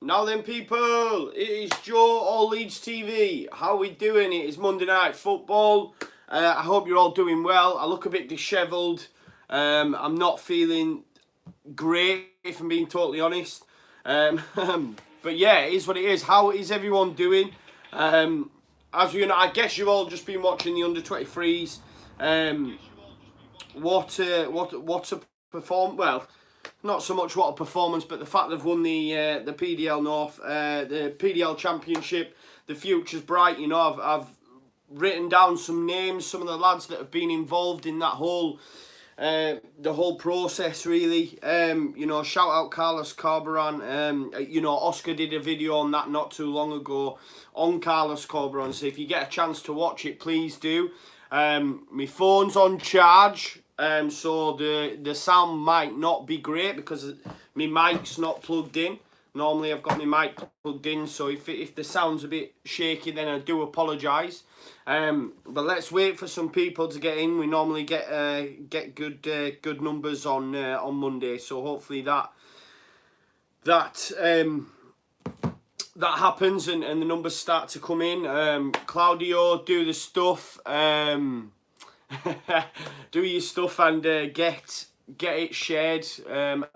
Now then, people, it is Joe or Leeds TV. How are we doing? It is Monday Night Football. I hope you're all doing well. I look a bit dishevelled. I'm not feeling great, if I'm being totally honest. But yeah, it is what it is. How is everyone doing? As you know, I guess you've all just been watching the under-23s. What's a perform? Well, not so much what a performance, but the fact they've won the PDL North, the PDL Championship. The future's bright. You know, I've written down some names, some of the lads that have been involved in that whole the whole process, really. You know, shout out Carlos Corberan. You know, Oscar did a video on that not too long ago on Carlos Corberan, so if you get a chance to watch it, please do. My phone's on charge, so the sound might not be great because my mic's not plugged in. Normally I've got my mic plugged in, so if the sound's a bit shaky, then I do apologise. But let's wait for some people to get in. We normally get good numbers on Monday, so hopefully that happens and the numbers start to come in. Claudio, do the stuff. Do your stuff and get it shared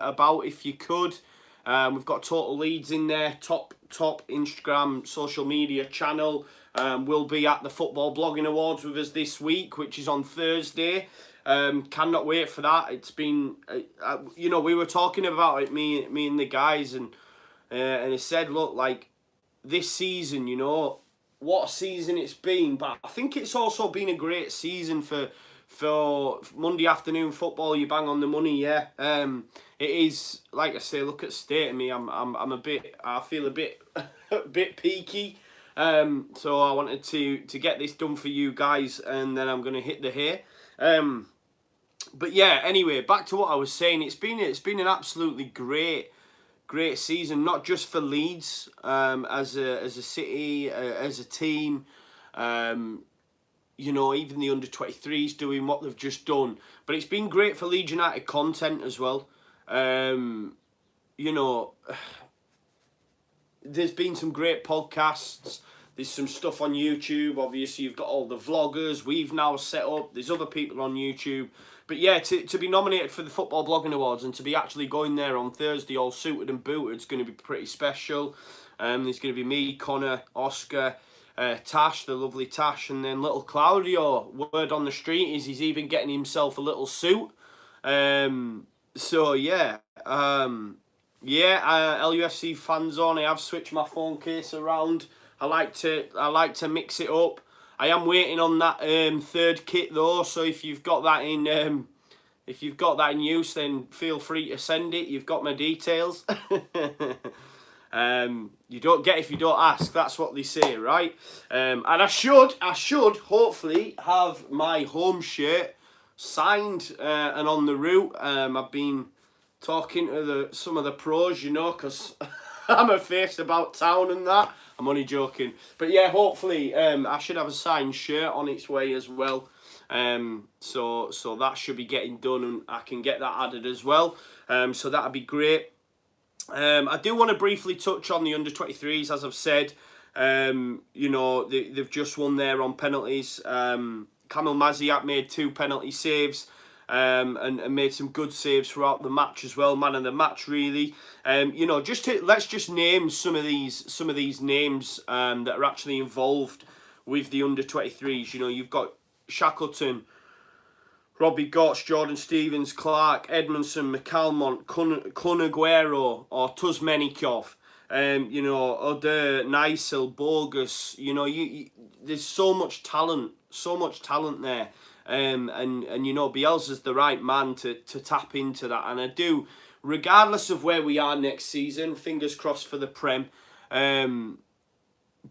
about if you could. We've got Total Leeds in there, top Instagram social media channel. We'll be at the Football Blogging Awards with us this week, which is on Thursday. Cannot wait for that. It's been, you know, we were talking about it, me and the guys, and it said, look, like this season, you know, what a season it's been. But I think it's also been a great season for Monday afternoon football. You bang on the money, yeah. It is, like I say, look at the state of me. I feel a bit a bit peaky. So I wanted to get this done for you guys, and then I'm gonna hit the hay. But yeah, anyway, back to what I was saying. It's been an absolutely great season, not just for Leeds as a city, as a team. You know, even the under-23s doing what they've just done. But it's been great for Leeds United content as well. You know, there's been some great podcasts. There's some stuff on YouTube. Obviously, you've got all the vloggers. We've now set up. There's other people on YouTube. But yeah, to be nominated for the Football Blogging Awards and to be actually going there on Thursday all suited and booted is going to be pretty special. There's going to be me, Conor, Oscar, Tash, the lovely Tash, and then little Claudio. Word on the street is he's even getting himself a little suit. So yeah, LUFC fan zone. I have switched my phone case around. I like to mix it up. I am waiting on that third kit though. So if you've got that in use, then feel free to send it. You've got my details. You don't get if you don't ask. That's what they say, right? And I should hopefully have my home shirt signed and on the route. I've been talking to some of the pros, you know, because I'm a face about town and that. I'm only joking, but yeah, hopefully I should have a signed shirt on its way as well. So that should be getting done, and I can get that added as well. So that'd be great. I do want to briefly touch on the under-23s, as I've said. You know, they've just won there on penalties. Kamil Maziak made 2 penalty saves and made some good saves throughout the match as well. Man of the match, really. You know, let's just name some of these names that are actually involved with the under-23s. You know, you've got Shackleton, Robbie Gotts, Jordan Stevens, Clark, Edmondson, McCalmont, Cunaguero, or Tuzmenikov, you know, Oder, Neisel, Bogus. You know, there's so much talent there. And you know, Bielsa's the right man to tap into that. And I do, regardless of where we are next season, fingers crossed for the Prem.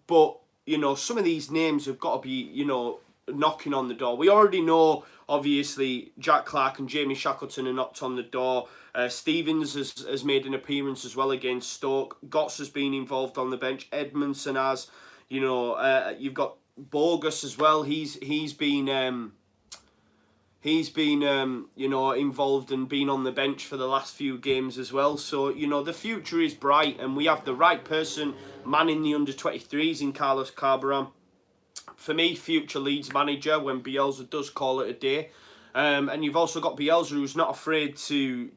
But, you know, some of these names have got to be, you know, knocking on the door. We already know, obviously, Jack Clark and Jamie Shackleton are knocked on the door. Stevens has made an appearance as well against Stoke. Gotts has been involved on the bench. Edmondson has. You know, you've got Bogus as well. He's been He's been, you know, involved and been on the bench for the last few games as well. So, you know, the future is bright, and we have the right person manning the under-23s in Carlos Carbaram. For me, future Leeds manager when Bielsa does call it a day. And you've also got Bielsa, who's not afraid to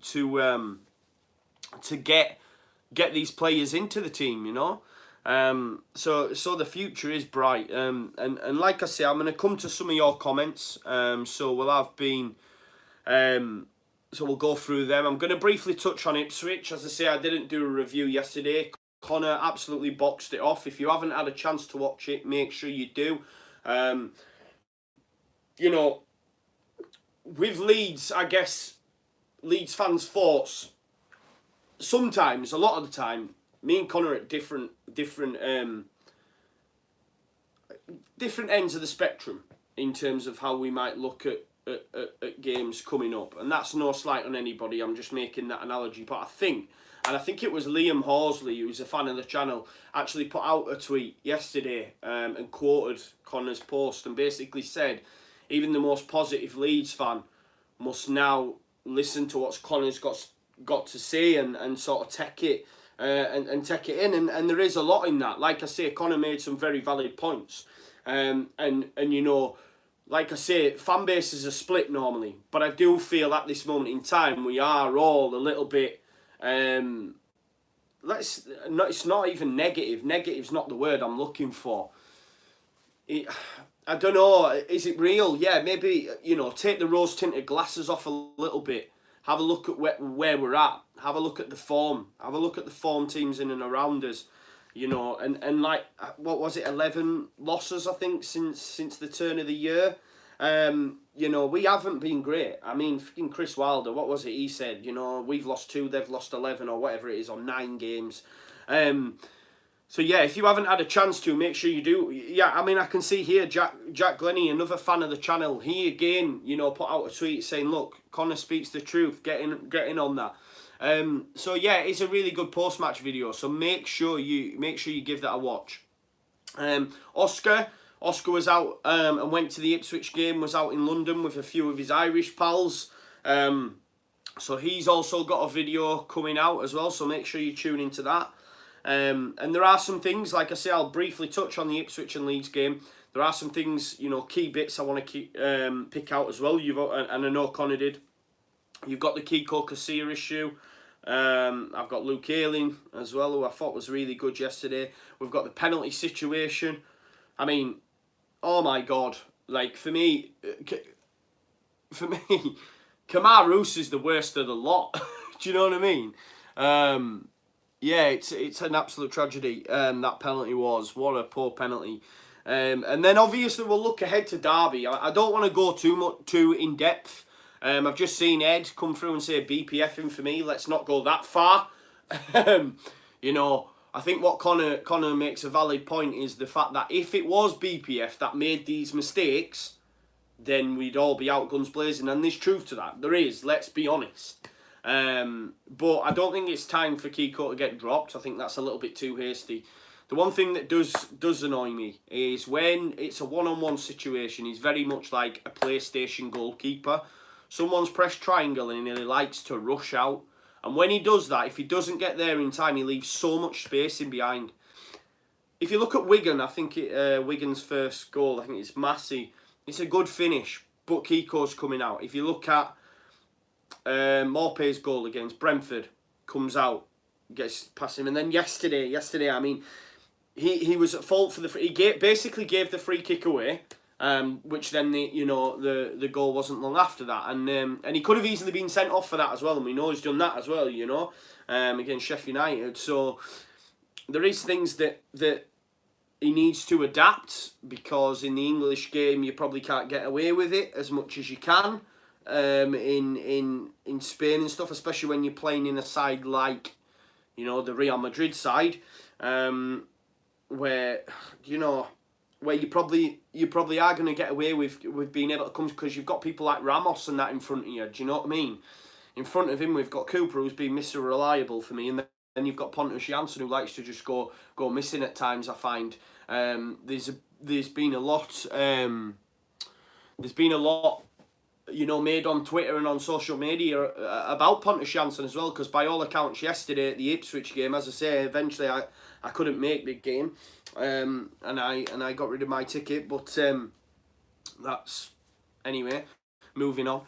get these players into the team, you know. So the future is bright. And like I say, I'm going to come to some of your comments. So we'll go through them. I'm going to briefly touch on Ipswich. As I say, I didn't do a review yesterday. Conor absolutely boxed it off. If you haven't had a chance to watch it, make sure you do. You know, with Leeds, I guess Leeds fans' thoughts, sometimes, a lot of the time, me and Conor at different ends of the spectrum in terms of how we might look at games coming up. And that's no slight on anybody, I'm just making that analogy. But I think it was Liam Horsley, who's a fan of the channel, actually put out a tweet yesterday and quoted Conor's post and basically said, even the most positive Leeds fan must now listen to what Conor's got to say and sort of take it and take it in. And there is a lot in that. Like I say, Conor made some very valid points. And you know, like I say, fan bases are split normally, but I do feel at this moment in time we are all a little bit. It's not even negative. Negative's not the word I'm looking for. I don't know. Is it real? Yeah, maybe, you know, take the rose-tinted glasses off a little bit. Have a look at where we're at. Have a look at the form. Have a look at the form teams in and around us. You know, and like, what was it, 11 losses, I think, since the turn of the year. You know, we haven't been great. I mean, fucking Chris Wilder, what was it he said? You know, we've lost 2, they've lost 11 or whatever it is on 9 games. So yeah, if you haven't had a chance to, make sure you do. Yeah, I mean, I can see here Jack Glennie, another fan of the channel. He again, you know, put out a tweet saying, "Look, Conor speaks the truth. Get in on that." So yeah, it's a really good post-match video. So make sure you give that a watch. Oscar was out and went to the Ipswich game. Was out in London with a few of his Irish pals. So he's also got a video coming out as well. So make sure you tune into that. And there are some things, like I say, I'll briefly touch on the Ipswich and Leeds game. There are some things, you know, key bits I want to pick out as well. And I know Conor did. You've got the Kiko Casilla issue. I've got Luke Ayling as well, who I thought was really good yesterday. We've got the penalty situation. I mean, oh my God. Like, for me, Kemar Roos is the worst of the lot. Do you know what I mean? Yeah, it's an absolute tragedy. That penalty was. What a poor penalty. And then obviously we'll look ahead to Derby. I don't want to go too in depth. I've just seen Ed come through and say BPFing for me. Let's not go that far. You know, I think what Conor makes a valid point is the fact that if it was BPF that made these mistakes, then we'd all be out guns blazing. And there's truth to that. There is. Let's be honest. But I don't think it's time for Kiko to get dropped. I think that's a little bit too hasty. The one thing that does annoy me is when it's a one-on-one situation, he's very much like a PlayStation goalkeeper. Someone's pressed triangle and he likes to rush out. And when he does that, if he doesn't get there in time, he leaves so much space in behind. If you look at Wigan, I think Wigan's first goal, I think it's Massey. It's a good finish, but Kiko's coming out. If you look at Morpé's goal against Brentford, comes out, gets past him, and then yesterday, I mean, he was at fault for he basically gave the free kick away, which then the goal wasn't long after that, and he could have easily been sent off for that as well, and we know he's done that as well, you know, against Sheffield United. So there is things that he needs to adapt, because in the English game you probably can't get away with it as much as you can. In Spain and stuff, especially when you're playing in a side like, you know, the Real Madrid side, where you probably are going to get away with being able to come, because you've got people like Ramos and that in front of you. Do you know what I mean? In front of him, we've got Cooper, who's been Mr. Reliable for me, and then you've got Pontus Jansson, who likes to just go missing at times. I find there's been a lot. There's been a lot you know, made on Twitter and on social media about Pontus Jansson as well, because by all accounts yesterday at the Ipswich game, as I say, eventually I couldn't make the game, and I got rid of my ticket, but that's, anyway, moving on.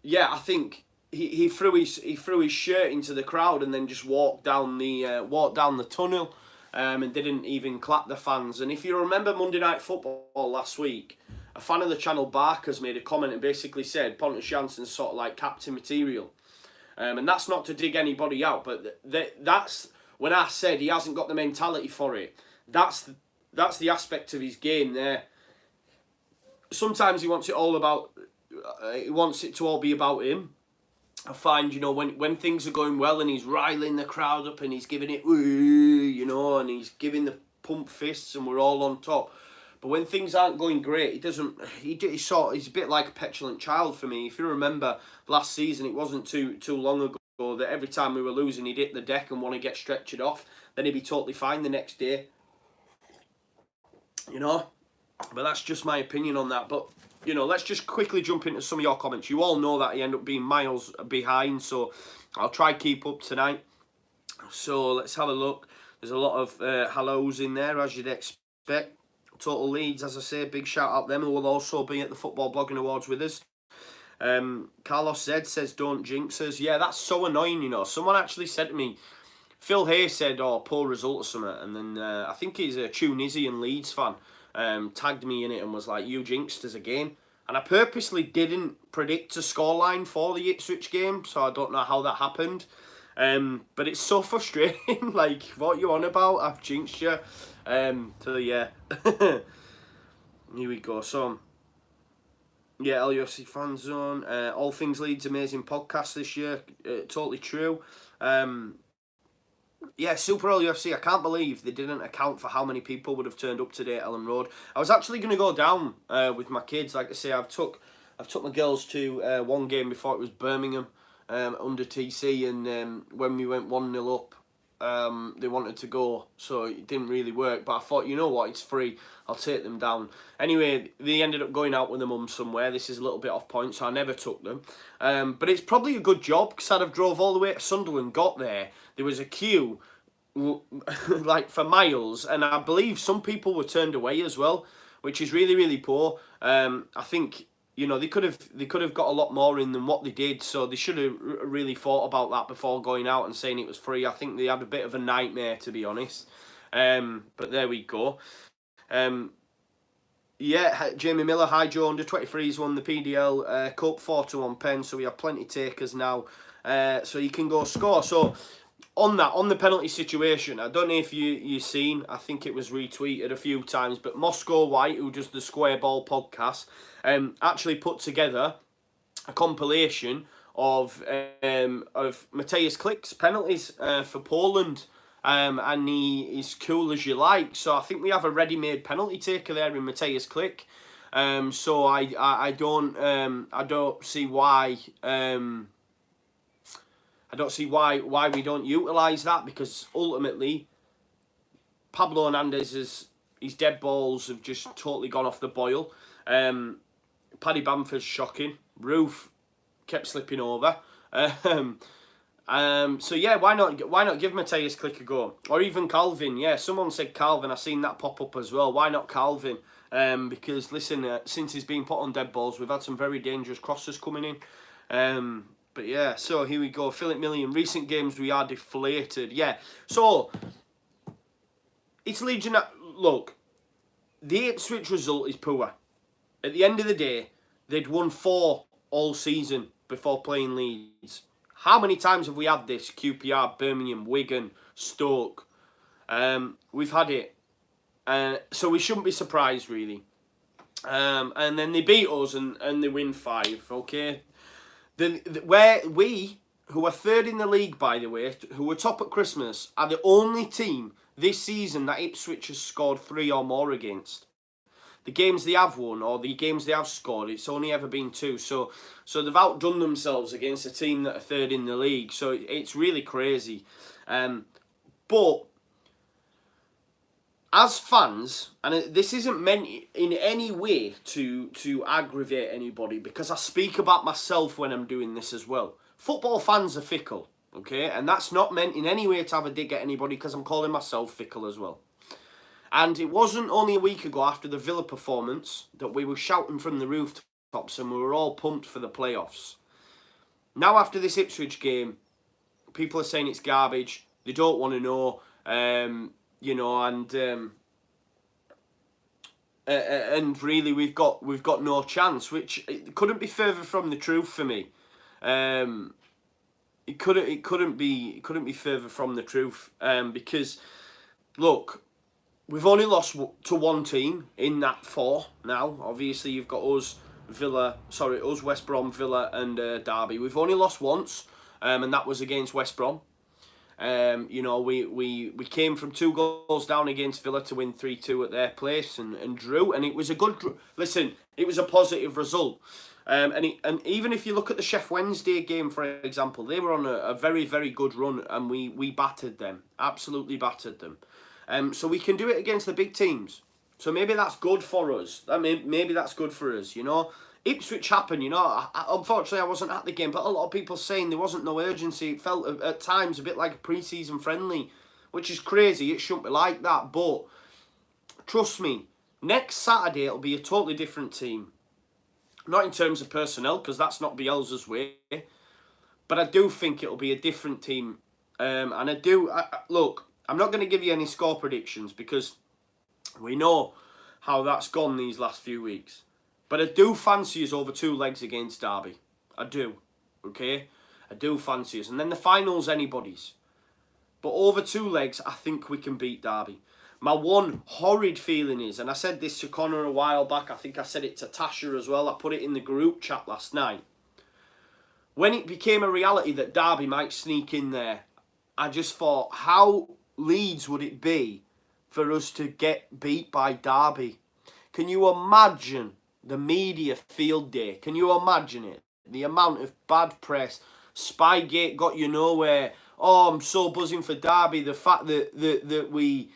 Yeah, I think he threw his shirt into the crowd and then just walked down the tunnel, and didn't even clap the fans. And if you remember Monday Night Football last week, a fan of the channel, Barker's, made a comment and basically said Pontus Jansson's sort of like captain material. And that's not to dig anybody out, but that's when I said he hasn't got the mentality for it. That's the aspect of his game there. Sometimes he wants it to all be about him. I find, you know, when things are going well and he's riling the crowd up and he's giving it, you know, and he's giving the pump fists and we're all on top. But when things aren't going great, he's a bit like a petulant child for me. If you remember last season, it wasn't too long ago that every time we were losing, he'd hit the deck and want to get stretchered off. Then he'd be totally fine the next day. You know? But that's just my opinion on that. But, you know, let's just quickly jump into some of your comments. You all know that he ended up being miles behind, so I'll try keep up tonight. So let's have a look. There's a lot of hellos in there, as you'd expect. Total Leeds, as I say, big shout out them, who will also be at the Football Blogging Awards with us. Carlos Z says, don't jinx us. Yeah, that's so annoying, you know. Someone actually said to me, Phil Hay said, oh, poor result or something. And then I think he's a Tunisian Leeds fan, tagged me in it and was like, you jinxed us again. And I purposely didn't predict a scoreline for the Ipswich game, so I don't know how that happened. But it's so frustrating. Like, what you on about? I've jinxed you. So yeah. Here we go. So yeah, LUFC fan zone. All things Leeds, amazing podcast this year. Totally true. Yeah, Super LUFC. I can't believe they didn't account for how many people would have turned up today at Ellen Road. I was actually going to go down with my kids. Like I say, I've took my girls to one game before. It was Birmingham under TC, and when we went 1-0 up, they wanted to go, so it didn't really work. But I thought, you know what, it's free, I'll take them down. Anyway, they ended up going out with their mum somewhere. This is a little bit off point, so I never took them. But it's probably a good job, because I'd have drove all the way to Sunderland, got there. There was a queue, like, for miles, and I believe some people were turned away as well, which is really, really poor. I think, you know, they could have got a lot more in than what they did, so they should have really thought about that before going out and saying it was free. I think they had a bit of a nightmare, to be honest. But there we go. Yeah, Jamie Miller, hi Joe, under 23s won the PDL Cup 4-1 pen, so we have plenty takers now. So you can go score. So on the penalty situation, I don't know if you've seen, I think it was retweeted a few times, but Moscow White, who does the Square Ball podcast, actually put together a compilation of Mateusz Klik's penalties for Poland, and he is cool as you like. So I think we have a ready-made penalty taker there in Mateusz Klik. So I don't see why. I don't see why we don't utilise that, because ultimately Pablo Hernandez his dead balls have just totally gone off the boil. Paddy Bamford's shocking. Roof kept slipping over. So yeah, why not give Mateusz Klik a go, or even Calvin? Yeah, someone said Calvin. I've seen that pop up as well. Why not Calvin? Because listen, since he's been put on dead balls, we've had some very dangerous crosses coming in. But yeah, so here we go. Philip Million, recent games we are deflated. Yeah, so it's Legion. Look, the Ipswich result is poor. At the end of the day, they'd won 4 all season before playing Leeds. How many times have we had this? QPR, Birmingham, Wigan, Stoke. We've had it. So we shouldn't be surprised, really. And then they beat us and they win 5, okay? Where we, who are 3rd in the league, by the way, who were top at Christmas, are the only team this season that Ipswich has scored 3 or more against. The games they have won, or the games they have scored, it's only ever been 2. So they've outdone themselves against a team that are 3rd in the league. So it's really crazy. But as fans, and this isn't meant in any way to aggravate anybody, because I speak about myself when I'm doing this as well. Football fans are fickle, okay? And that's not meant in any way to have a dig at anybody, because I'm calling myself fickle as well. And it wasn't only a week ago after the Villa performance that we were shouting from the rooftops and we were all pumped for the playoffs. Now after this Ipswich game, people are saying it's garbage. They don't want to know, you know, and really we've got no chance, which it couldn't be further from the truth for me. It couldn't be further from the truth, because look, we've only lost to one team in that 4 now. Obviously, you've got us, West Brom, Villa, and Derby. We've only lost once, and that was against West Brom. You know, we came from 2 goals down against Villa to win 3-2 at their place and drew, and it was a good. Listen, it was a positive result. And even if you look at the Sheff Wednesday game, for example, they were on a very, very good run, and we battered them, absolutely battered them. So we can do it against the big teams. So maybe that's good for us. Maybe that's good for us, you know. Ipswich happened, you know. Unfortunately, I wasn't at the game, but a lot of people saying there wasn't no urgency. It felt at times a bit like a pre-season friendly, which is crazy. It shouldn't be like that. But trust me, next Saturday it'll be a totally different team. Not in terms of personnel, because that's not Bielsa's way. But I do think it'll be a different team. And I do... look, I'm not going to give you any score predictions, because we know how that's gone these last few weeks. But I do fancy us over 2 legs against Derby. I do. Okay? I do fancy us. And then the final's anybody's. But over 2 legs, I think we can beat Derby. My one horrid feeling is, and I said this to Conor a while back, I think I said it to Tasha as well, I put it in the group chat last night. When it became a reality that Derby might sneak in there, I just thought, how Leeds would it be for us to get beat by Derby? Can you imagine the media field day? Can you imagine it? The amount of bad press. Spygate got you nowhere. Oh, I'm so buzzing for Derby. The fact that we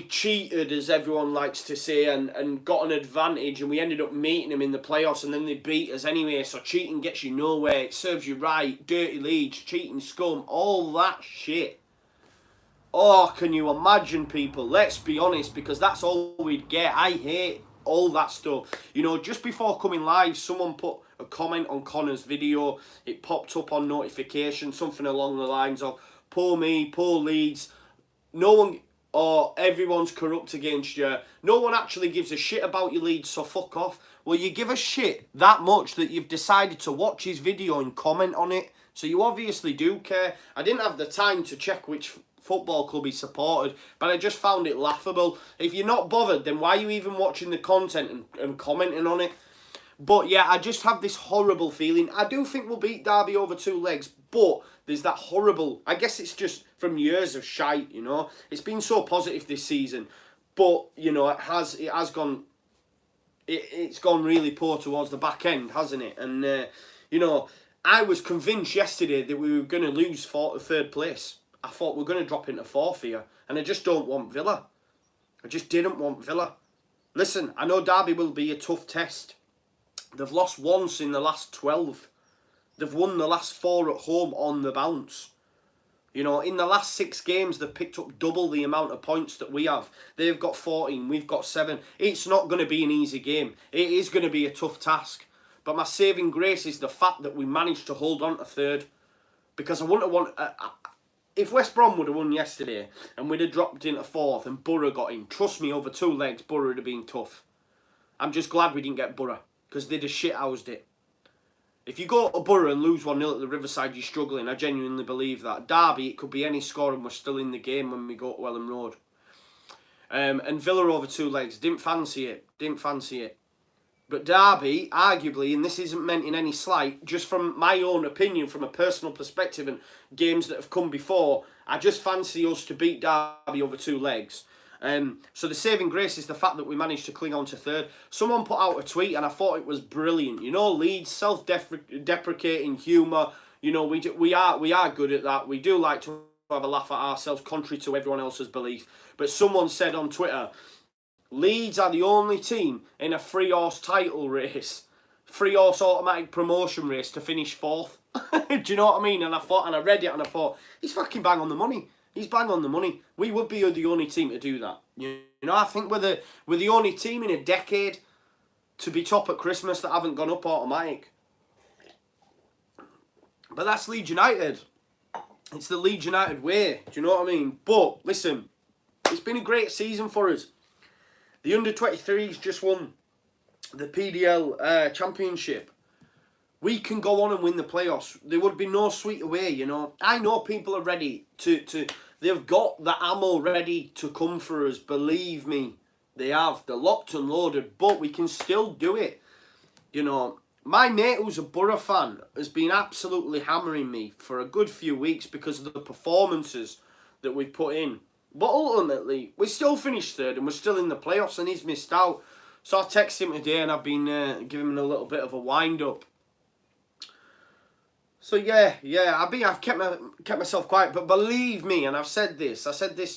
cheated, as everyone likes to say, and got an advantage, and we ended up meeting them in the playoffs, and then they beat us anyway. So cheating gets you nowhere. It serves you right. Dirty Leeds, cheating scum, all that shit. Oh, can you imagine, people? Let's be honest, because that's all we'd get. I hate all that stuff. You know, just before coming live, someone put a comment on Conor's video. It popped up on notification, something along the lines of, poor me, poor Leeds. No one... or everyone's corrupt against you. No one actually gives a shit about your Leeds, so fuck off. Well, you give a shit that much that you've decided to watch his video and comment on it. So you obviously do care. I didn't have the time to check which football club he supported, but I just found it laughable. If you're not bothered, then why are you even watching the content and commenting on it? But yeah, I just have this horrible feeling. I do think we'll beat Derby over 2 legs, but there's that horrible... I guess it's just from years of shite, you know. It's been so positive this season, but, you know, it's gone really poor towards the back end, hasn't it? And, you know, I was convinced yesterday that we were going to lose 3rd place. I thought we're going to drop into 4th here, and I just don't want Villa. I just didn't want Villa. Listen, I know Derby will be a tough test. They've lost once in the last 12. They've won the last 4 at home on the bounce. You know, in the last 6 games, they've picked up double the amount of points that we have. They've got 14, we've got 7. It's not going to be an easy game. It is going to be a tough task. But my saving grace is the fact that we managed to hold on to 3rd. Because I wouldn't have if West Brom would have won yesterday and we'd have dropped into 4th and Borough got in, trust me, over 2 legs, Borough would have been tough. I'm just glad we didn't get Borough, because they'd have shithoused it. If you go to Borough and lose 1-0 at the Riverside, you're struggling. I genuinely believe that. Derby, it could be any score and we're still in the game when we go to Welham Road. And Villa over 2 legs. Didn't fancy it. Didn't fancy it. But Derby, arguably, and this isn't meant in any slight, just from my own opinion, from a personal perspective and games that have come before, I just fancy us to beat Derby over 2 legs. So the saving grace is the fact that we managed to cling on to 3rd. Someone put out a tweet and I thought it was brilliant. You know, Leeds, self-deprecating humour. You know, we are good at that. We do like to have a laugh at ourselves, contrary to everyone else's belief. But someone said on Twitter, Leeds are the only team in a 3-horse title race, 3-horse automatic promotion race to finish 4th. Do you know what I mean? And I read it and I thought, he's fucking bang on the money. He's bang on the money. We would be the only team to do that. You know, I think we're the only team in a decade to be top at Christmas that haven't gone up automatic. But that's Leeds United. It's the Leeds United way. Do you know what I mean? But listen, it's been a great season for us. The under-23s just won the PDL Championship. We can go on and win the playoffs. There would be no sweeter way, you know. I know people are ready to they've got the ammo ready to come for us. Believe me, they have. They're locked and loaded, but we can still do it. You know, my mate who's a Borough fan has been absolutely hammering me for a good few weeks because of the performances that we've put in. But ultimately, we still finished third and we're still in the playoffs and he's missed out. So I texted him today and I've been giving him a little bit of a wind-up. So yeah, I've kept myself quiet, but believe me, and I've said this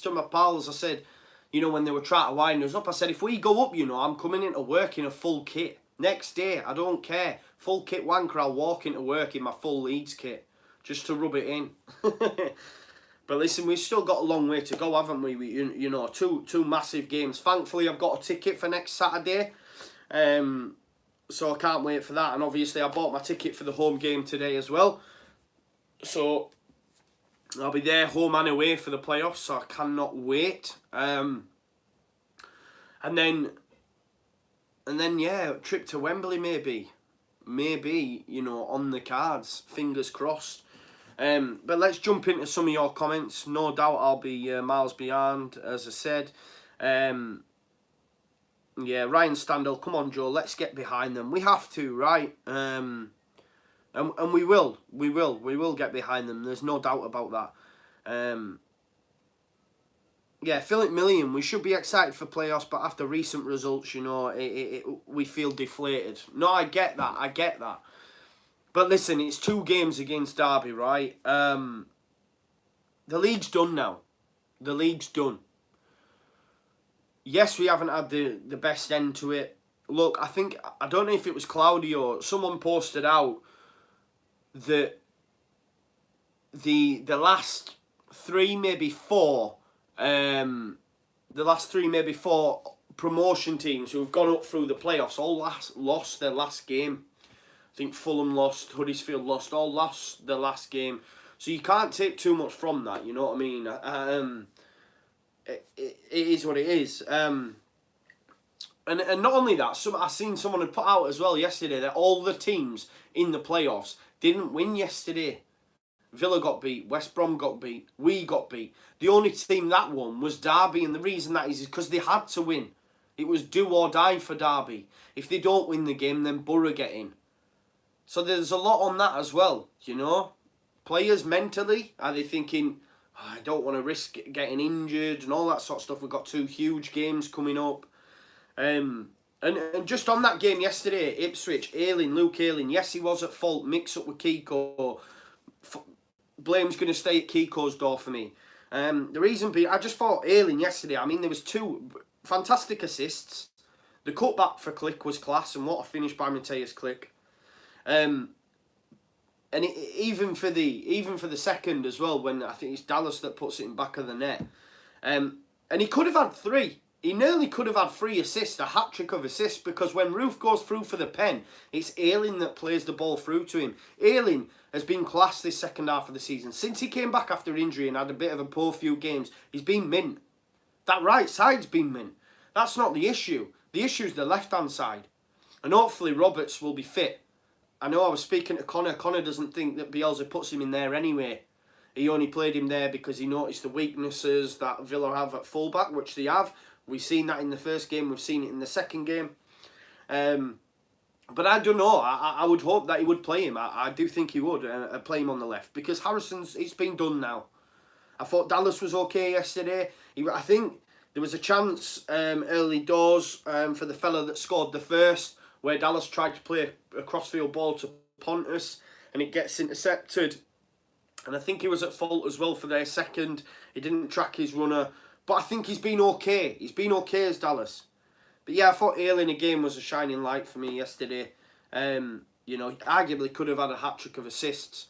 to my pals, I said, you know, when they were trying to wind us up, I said, if we go up, you know, I'm coming into work in a full kit. Next day, I don't care. Full kit wanker, I'll walk into work in my full Leeds kit, just to rub it in. But listen, we've still got a long way to go, haven't we? You know, two massive games. Thankfully, I've got a ticket for next Saturday. So I can't wait for that. And obviously I bought my ticket for the home game today as well. So I'll be there home and away for the playoffs. So I cannot wait. And then yeah, trip to Wembley maybe. Maybe, you know, on the cards. Fingers crossed. But let's jump into some of your comments. No doubt I'll be miles behind, as I said. Yeah, Ryan Standell, come on, Joe, let's get behind them. We have to, right? And we will get behind them. There's no doubt about that. Yeah, Philip Million, we should be excited for playoffs, but after recent results, you know, we feel deflated. No, I get that. But listen, it's 2 games against Derby, right? The league's done now. The league's done. Yes, we haven't had the best end to it. Look, I don't know if it was Cloudy or someone posted out that the last 3, maybe 4, promotion teams who have gone up through the playoffs all lost their last game. I think Fulham lost, Huddersfield lost, all lost their last game. So you can't take too much from that, you know what I mean? It is what it is. And not only that, I seen someone had put out as well yesterday that all the teams in the playoffs didn't win yesterday. Villa got beat, West Brom got beat, we got beat. The only team that won was Derby, and the reason that is because they had to win. It was do or die for Derby. If they don't win the game, then Borough get in. So there's a lot on that as well, you know. Players mentally, are they thinking, I don't want to risk getting injured and all that sort of stuff. We've got 2 huge games coming up. And just on that game yesterday, Ipswich, Luke Ayling, yes, he was at fault, mix up with Kiko. Blame's going to stay at Kiko's door for me. The reason being, I just thought Ayling yesterday, I mean, there was 2 fantastic assists. The cutback for Click was class, and what a finish by Mateus Click. And even for the second as well, when I think it's Dallas that puts it in back of the net. And he could have had 3. He nearly could have had 3 assists, a hat-trick of assists, because when Roof goes through for the pen, it's Ayling that plays the ball through to him. Ayling has been class this second half of the season. Since he came back after injury and had a bit of a poor few games, he's been mint. That right side's been mint. That's not the issue. The issue is the left-hand side. And hopefully Roberts will be fit. I know I was speaking to Conor. Conor doesn't think that Bielsa puts him in there anyway. He only played him there because he noticed the weaknesses that Villa have at fullback, which they have. We've seen that in the first game. We've seen it in the second game. But I don't know. I would hope that he would play him. I do think he would play him on the left. Because it's been done now. I thought Dallas was okay yesterday. I think there was a chance early doors for the fella that scored the first, where Dallas tried to play a crossfield ball to Pontus, and it gets intercepted. And I think he was at fault as well for their second. He didn't track his runner. But I think he's been okay. He's been okay as Dallas. But yeah, I thought Ayling again was a shining light for me yesterday. You know, he arguably could have had a hat-trick of assists.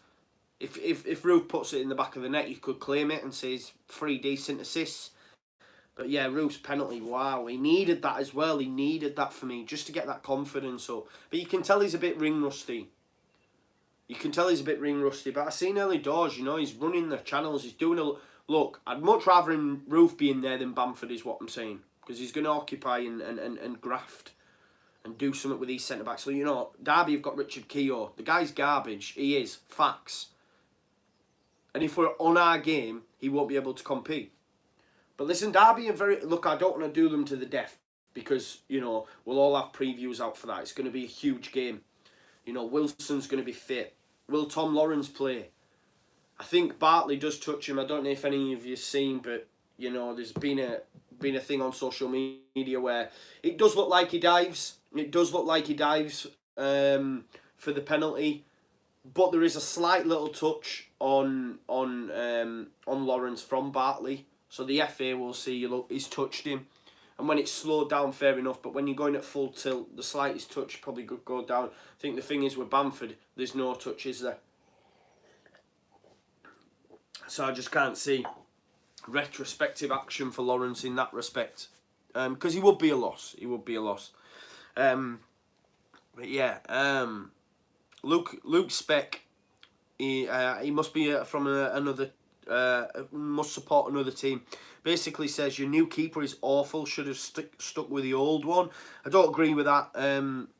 If Roof puts it in the back of the net, you could claim it and say he's 3 decent assists. But yeah, Roof's penalty, wow, he needed that as well. He needed that for me, just to get that confidence up. But you can tell he's a bit ring rusty. But I've seen early doors, you know, he's running the channels, he's doing a... Look, I'd much rather him Roof being there than Bamford is what I'm saying. Because he's going to occupy and graft and do something with these centre-backs. So, you know, Derby have got Richard Keogh. The guy's garbage. He is. Facts. And if we're on our game, he won't be able to compete. But listen, Derby are very... Look, I don't want to do them to the death. Because, you know, we'll all have previews out for that. It's going to be a huge game. You know, Wilson's going to be fit. Will Tom Lawrence play? I think Bartley does touch him. I don't know if any of you've seen, but, you know, there's been a thing on social media where it does look like he dives. It does look like he dives for the penalty. But there is a slight little touch on Lawrence from Bartley. So the FA will see, look, he's touched him. And when it's slowed down, fair enough. But when you're going at full tilt, the slightest touch probably could go down. I think the thing is with Bamford, there's no touch, is there? So I just can't see retrospective action for Lawrence in that respect. Because he would be a loss. But yeah, Luke Speck, he must be from another, must support another team. Basically says your new keeper is awful. Should have stuck with the old one. I don't agree with that.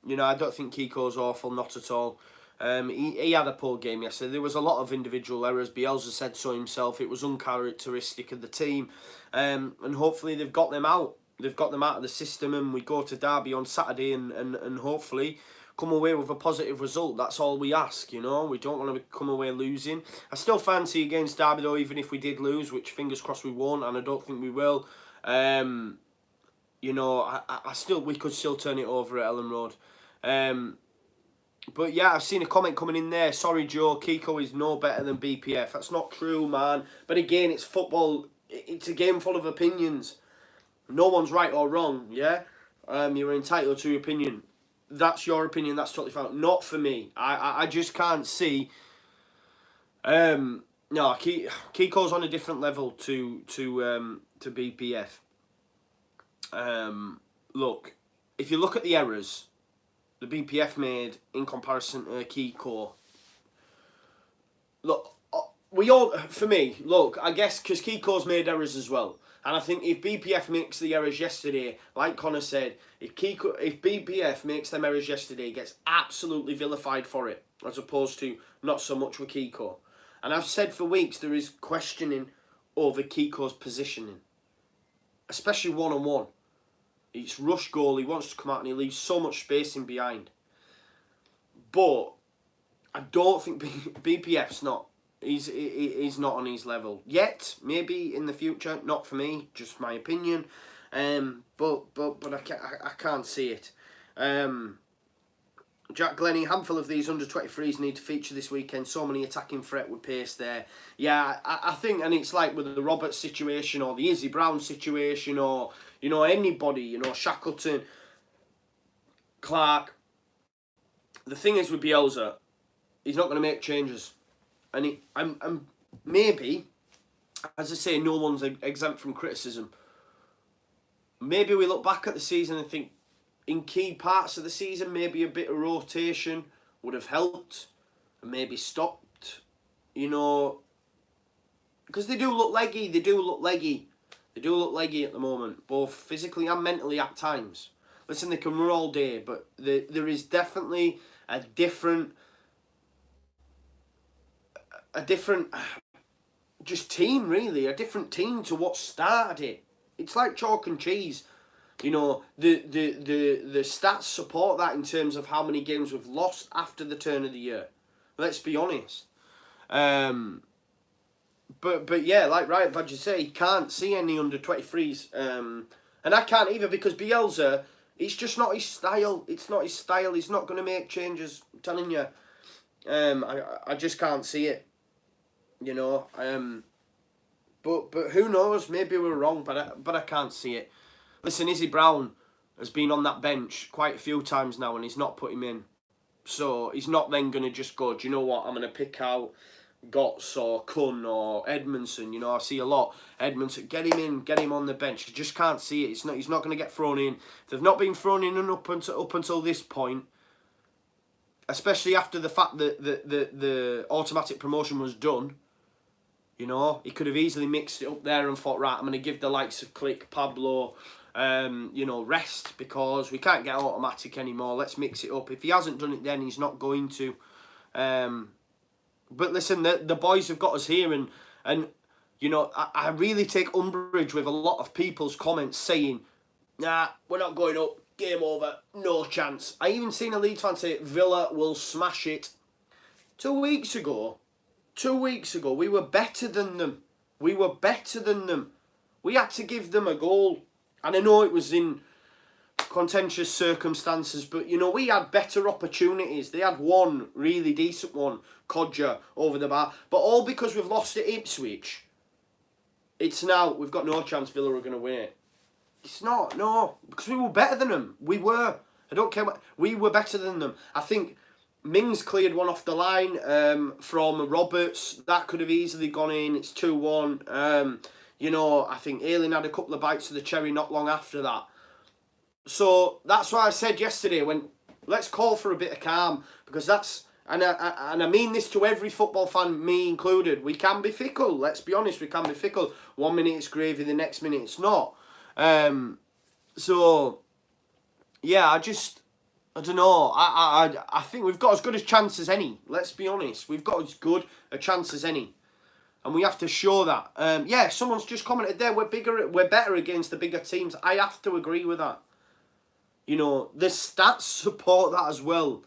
You know, I don't think Kiko's awful, not at all. He had a poor game yesterday. There was a lot of individual errors. Bielsa said so himself. It was uncharacteristic of the team, and hopefully they've got them out. They've got them out of the system, and we go to Derby on Saturday and hopefully come away with a positive result. That's all we ask, you know. We don't want to come away losing. I still fancy against Derby though, even if we did lose, which fingers crossed we won't, and I don't think we will. You know, we could still turn it over at Ellen Road. But yeah, I've seen a comment coming in there. Sorry, Joe, Kiko is no better than BPF. That's not true, man. But again, it's football. It's a game full of opinions. No one's right or wrong, yeah? You're entitled to your opinion. That's your opinion. That's totally fine. Not for me. I just can't see. No, Kiko's on a different level to BPF. Look, if you look at the errors the BPF made in comparison to Kiko, look, for me, look, I guess because Kiko's made errors as well. And I think if BPF makes the errors yesterday, like Conor said, if BPF makes them errors yesterday, he gets absolutely vilified for it, as opposed to not so much with Kiko. And I've said for weeks there is questioning over Kiko's positioning, especially one-on-one. It's rush goal, he wants to come out and he leaves so much space in behind. But I don't think BPF's not. He's not on his level yet. Maybe in the future. Not for me. Just my opinion. But I can't see it. Jack Glennie, handful of these under-23s need to feature this weekend. So many attacking threat with pace there. Yeah, I think, and it's like with the Roberts situation or the Izzy Brown situation or, you know, anybody, you know, Shackleton, Clark. The thing is with Bielsa, he's not going to make changes. And I'm maybe, as I say, no one's exempt from criticism. Maybe we look back at the season and think, in key parts of the season, maybe a bit of rotation would have helped and maybe stopped, you know, because they do look leggy. They do look leggy at the moment, both physically and mentally at times. Listen, they can run all day, but there is definitely a different just team, really, a different team to what started it. It's like chalk and cheese. You know, the stats support that in terms of how many games we've lost after the turn of the year. Let's be honest. But yeah, like Riot Badger say, he can't see any under 23s. And I can't either because Bielsa, it's just not his style. It's not his style. He's not going to make changes. I'm telling you. I just can't see it. you know. But who knows? Maybe we're wrong, but I can't see it. Listen, Izzy Brown has been on that bench quite a few times now, and he's not put him in. So he's not then going to just go, do you know what, I'm going to pick out Gotts or Kun or Edmondson. You know, I see a lot. Edmondson, get him in, get him on the bench. You just can't see it. He's not going to get thrown in. They've not been thrown in up until this point, especially after the fact that the automatic promotion was done. You know, he could have easily mixed it up there and thought, right, I'm going to give the likes of Click, Pablo, you know, rest because we can't get automatic anymore. Let's mix it up. If he hasn't done it then, he's not going to. But listen, the boys have got us here, and you know, I really take umbrage with a lot of people's comments saying, nah, we're not going up, game over, no chance. I even seen a Leeds fan say, Villa will smash it. 2 weeks ago, we were better than them. We had to give them a goal. And I know it was in contentious circumstances, but, you know, we had better opportunities. They had one really decent one, Codger, over the bar. But all because we've lost at Ipswich, it's now, we've got no chance Villa are going to win it. It's not, no. Because we were better than them. We were. I don't care what. We were better than them. I think Mings cleared one off the line from Roberts. That could have easily gone in. It's 2-1. You know, I think Ayling had a couple of bites of the cherry not long after that. So that's why I said yesterday, let's call for a bit of calm, because that's, and I mean this to every football fan, me included. We can be fickle. Let's be honest, we can be fickle. 1 minute it's gravy, the next minute it's not. So yeah, I don't know. I think we've got as good a chance as any. Let's be honest. We've got as good a chance as any. And we have to show that. Yeah, someone's just commented there, we're better against the bigger teams. I have to agree with that. You know, the stats support that as well.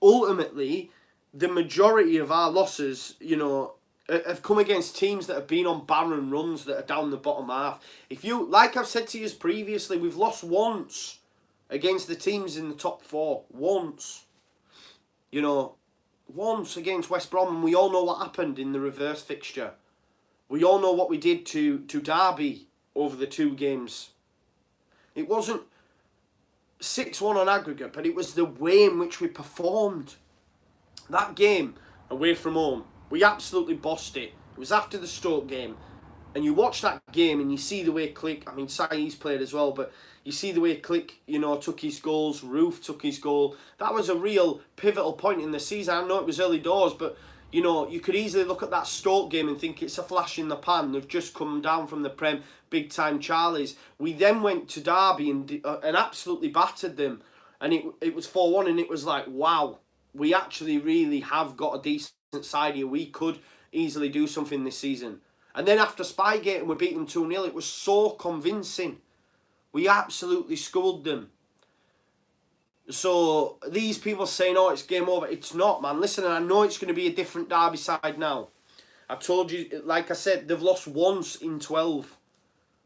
Ultimately, the majority of our losses, you know, have come against teams that have been on barren runs, that are down the bottom half. If you, like I've said to you previously, we've lost once against the teams in the top four. Once. You know, once against West Brom, and we all know what happened in the reverse fixture. We all know what we did to Derby over the 2 games. It wasn't 6-1 on aggregate, but it was the way in which we performed. That game, away from home, we absolutely bossed it. It was after the Stoke game, and you watch that game and you see the way Click, I mean, Sai's played as well, but you see the way Click, you know, took his goals, Roof took his goal. That was a real pivotal point in the season. I know it was early doors, but, you know, you could easily look at that Stoke game and think it's a flash in the pan. They've just come down from the Prem, big time Charlies. We then went to Derby and absolutely battered them, and it was 4-1, and it was like, wow, we actually really have got a decent side here. We could easily do something this season. And then after Spygate and we beat them 2-0, it was so convincing. We absolutely schooled them. So these people saying, oh, it's game over. It's not, man. Listen, I know it's going to be a different Derby side now. I told you, like I said, they've lost once in 12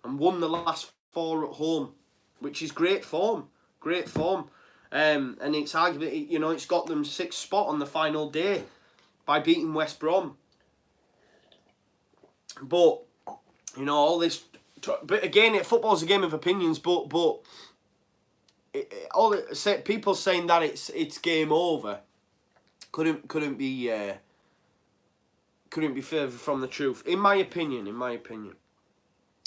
and won the last 4 at home, which is great form. Great form. And it's arguably, you know, it's got them 6th spot on the final day by beating West Brom. But, you know, all this... But again, football's a game of opinions, but people saying that it's game over couldn't be further from the truth, in my opinion.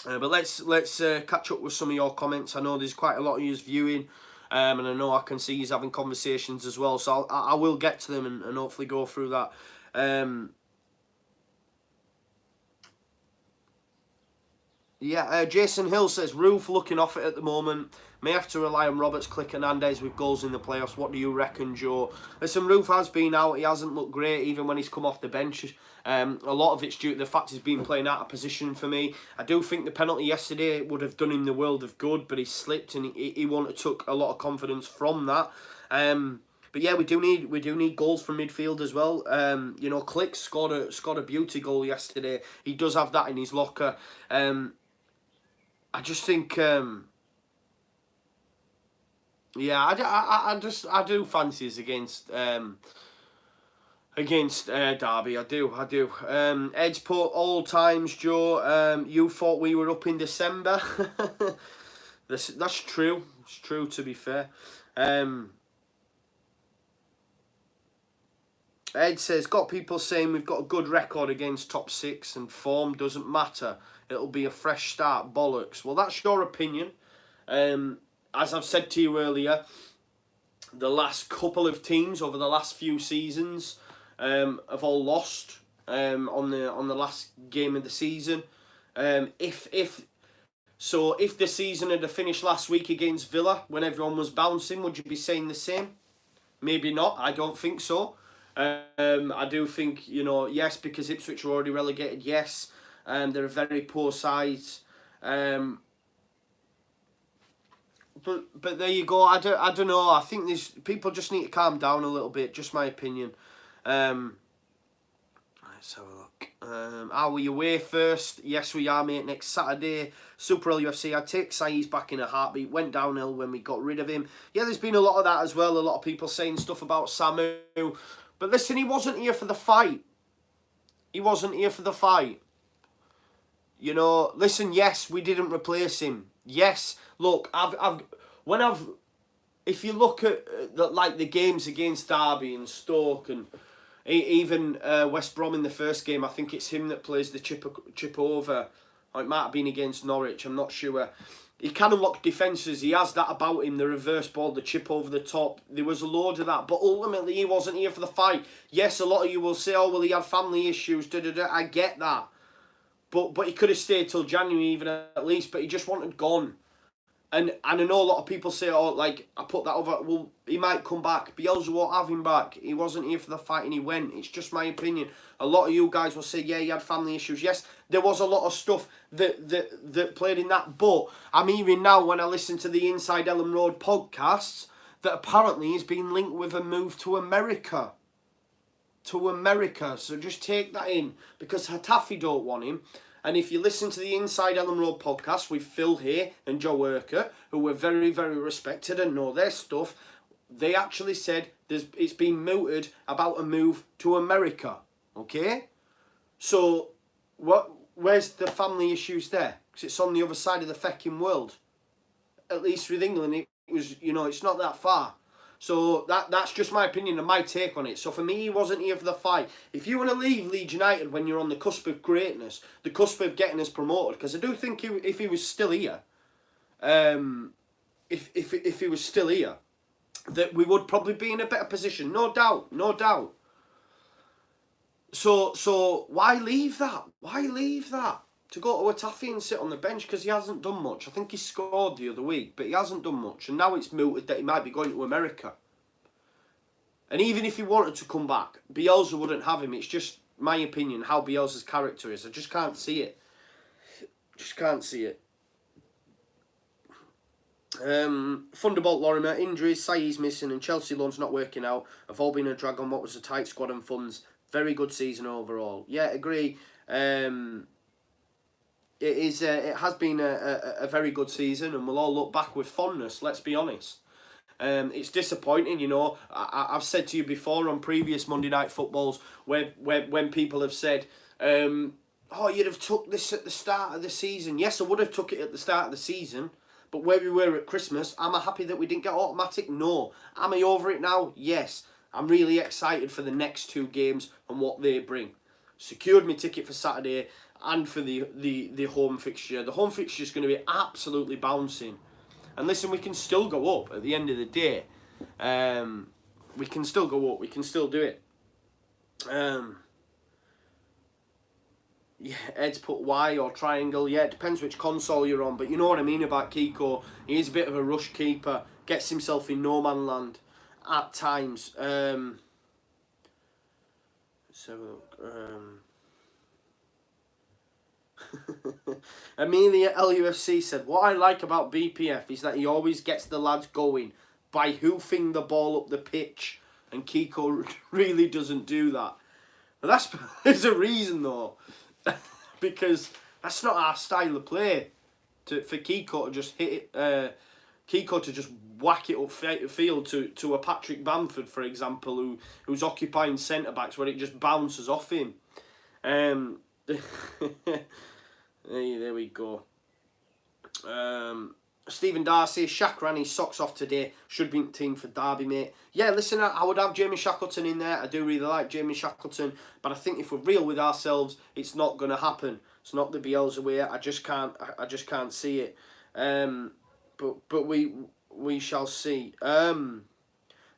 But let's catch up with some of your comments. I know there's quite a lot of you viewing, and I know I can see you having conversations as well. So I will get to them and hopefully go through that. Yeah, Jason Hill says, Roof looking off it at the moment. May have to rely on Roberts, Click, and Hernandez with goals in the playoffs. What do you reckon, Joe? Listen, Roof has been out. He hasn't looked great even when he's come off the bench. A lot of it's due to the fact he's been playing out of position for me. I do think the penalty yesterday would have done him the world of good, but he slipped and he took a lot of confidence from that. But yeah, we do need goals from midfield as well. You know, Click scored a beauty goal yesterday. He does have that in his locker. I just think, yeah, I do fancy us against against Derby. I do. Ed's put all times, Joe. You thought we were up in December. That's true. It's true, to be fair. Ed says, got people saying we've got a good record against top six and form doesn't matter. It'll be a fresh start. Bollocks. Well, that's your opinion. As I've said to you earlier, the last couple of teams over the last few seasons have all lost on the last game of the season. If the season had finished last week against Villa when everyone was bouncing, would you be saying the same? Maybe not. I don't think so. I do think, yes, because Ipswich were already relegated. Yes, they're a very poor side. But there you go. I don't know. I think these people just need to calm down a little bit. Just my opinion. Let's have a look. Are we away first? Yes, we are, mate. Next Saturday, Super LUFC. I take Saiz back in a heartbeat. Went downhill when we got rid of him. Yeah, there's been a lot of that as well. A lot of people saying stuff about Samu. But listen, he wasn't here for the fight. He wasn't here for the fight. Listen, yes, we didn't replace him. Yes, look, if you look at the games against Derby and Stoke and even West Brom in the first game, I think it's him that plays the chip over. Or it might have been against Norwich, I'm not sure. He can unlock defences. He has that about him, the reverse ball, the chip over the top. There was a load of that, but ultimately he wasn't here for the fight. Yes, a lot of you will say, oh, well, he had family issues, I get that. But he could have stayed till January even at least, but he just wanted gone. And I know a lot of people say, oh, I put that over, well, he might come back. Bielsa won't have him back. He wasn't here for the fight and he went. It's just my opinion. A lot of you guys will say, yeah, he had family issues. Yes, there was a lot of stuff that played in that. But I'm hearing now when I listen to the Inside Ellen Road podcasts that apparently he's been linked with a move to America. So just take that in, because Hatafi don't want him. And if you listen to the Inside Ellen Road podcast with Phil here and Joe Urquhart, who were very, very respected and know their stuff, they actually said it's been mooted about a move to America. Okay? So, where's the family issues there? Because it's on the other side of the fecking world. At least with England, it was, it's not that far. So that's just my opinion and my take on it. So for me, he wasn't here for the fight. If you want to leave Leeds United when you're on the cusp of greatness, the cusp of getting us promoted, because I do think if he was still here, if he was still here, that we would probably be in a better position. No doubt. So why leave that? To go to Atafi and sit on the bench, because he hasn't done much. I think he scored the other week, but he hasn't done much. And now it's mooted that he might be going to America. And even if he wanted to come back, Bielsa wouldn't have him. It's just my opinion, how Bielsa's character is. I just can't see it. Thunderbolt Lorimer, injuries, Saiz missing and Chelsea loans not working out have all been a drag on what was a tight squad and funds. Very good season overall. Yeah, agree. It has been a very good season, and we'll all look back with fondness, let's be honest. It's disappointing, I've said to you before on previous Monday Night Footballs when people have said, oh, you'd have took this at the start of the season. Yes, I would have took it at the start of the season, but where we were at Christmas, am I happy that we didn't get automatic? No. Am I over it now? Yes. I'm really excited for the next two games and what they bring. Secured my ticket for Saturday and for the home fixture. The home fixture is going to be absolutely bouncing. And listen, we can still go up at the end of the day. We can still go up. We can still do it. Yeah, Ed's put Y or triangle. Yeah, it depends which console you're on. But you know what I mean about Kiko. He is a bit of a rush keeper. Gets himself in no man land at times. Amelia LUFC said, what I like about BPF is that he always gets the lads going by hoofing the ball up the pitch, and Kiko really doesn't do that. But there's a reason though, because that's not our style of play. For Kiko to just hit it, Kiko to just whack it up field to a Patrick Bamford, for example, who's occupying centre-backs, where it just bounces off him. There we go. Stephen Darcy, Shaq ran his socks off today. Should be in the team for Derby, mate. Yeah, listen, I would have Jamie Shackleton in there. I do really like Jamie Shackleton, but I think if we're real with ourselves, it's not going to happen. It's not the Bielsa way. I just can't see it. But we shall see.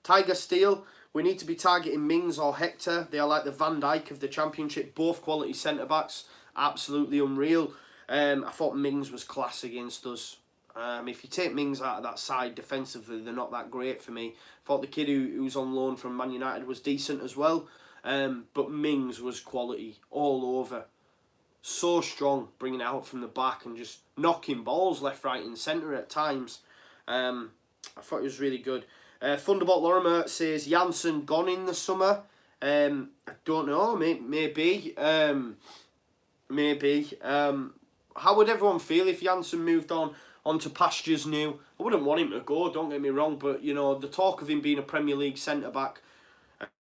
Tiger Steel, we need to be targeting Mings or Hector. They are like the Van Dijk of the Championship. Both quality centre-backs. Absolutely unreal. I thought Mings was class against us. If you take Mings out of that side defensively, they're not that great for me. I thought the kid who's on loan from Man United was decent as well. But Mings was quality all over. So strong, bringing it out from the back and just knocking balls left, right and centre at times. I thought it was really good. Thunderbolt Lorimer says, Janssen gone in the summer. I don't know, maybe. How would everyone feel if Janssen moved on to pastures new? I wouldn't want him to go, don't get me wrong, but you know, the talk of him being a Premier League centre-back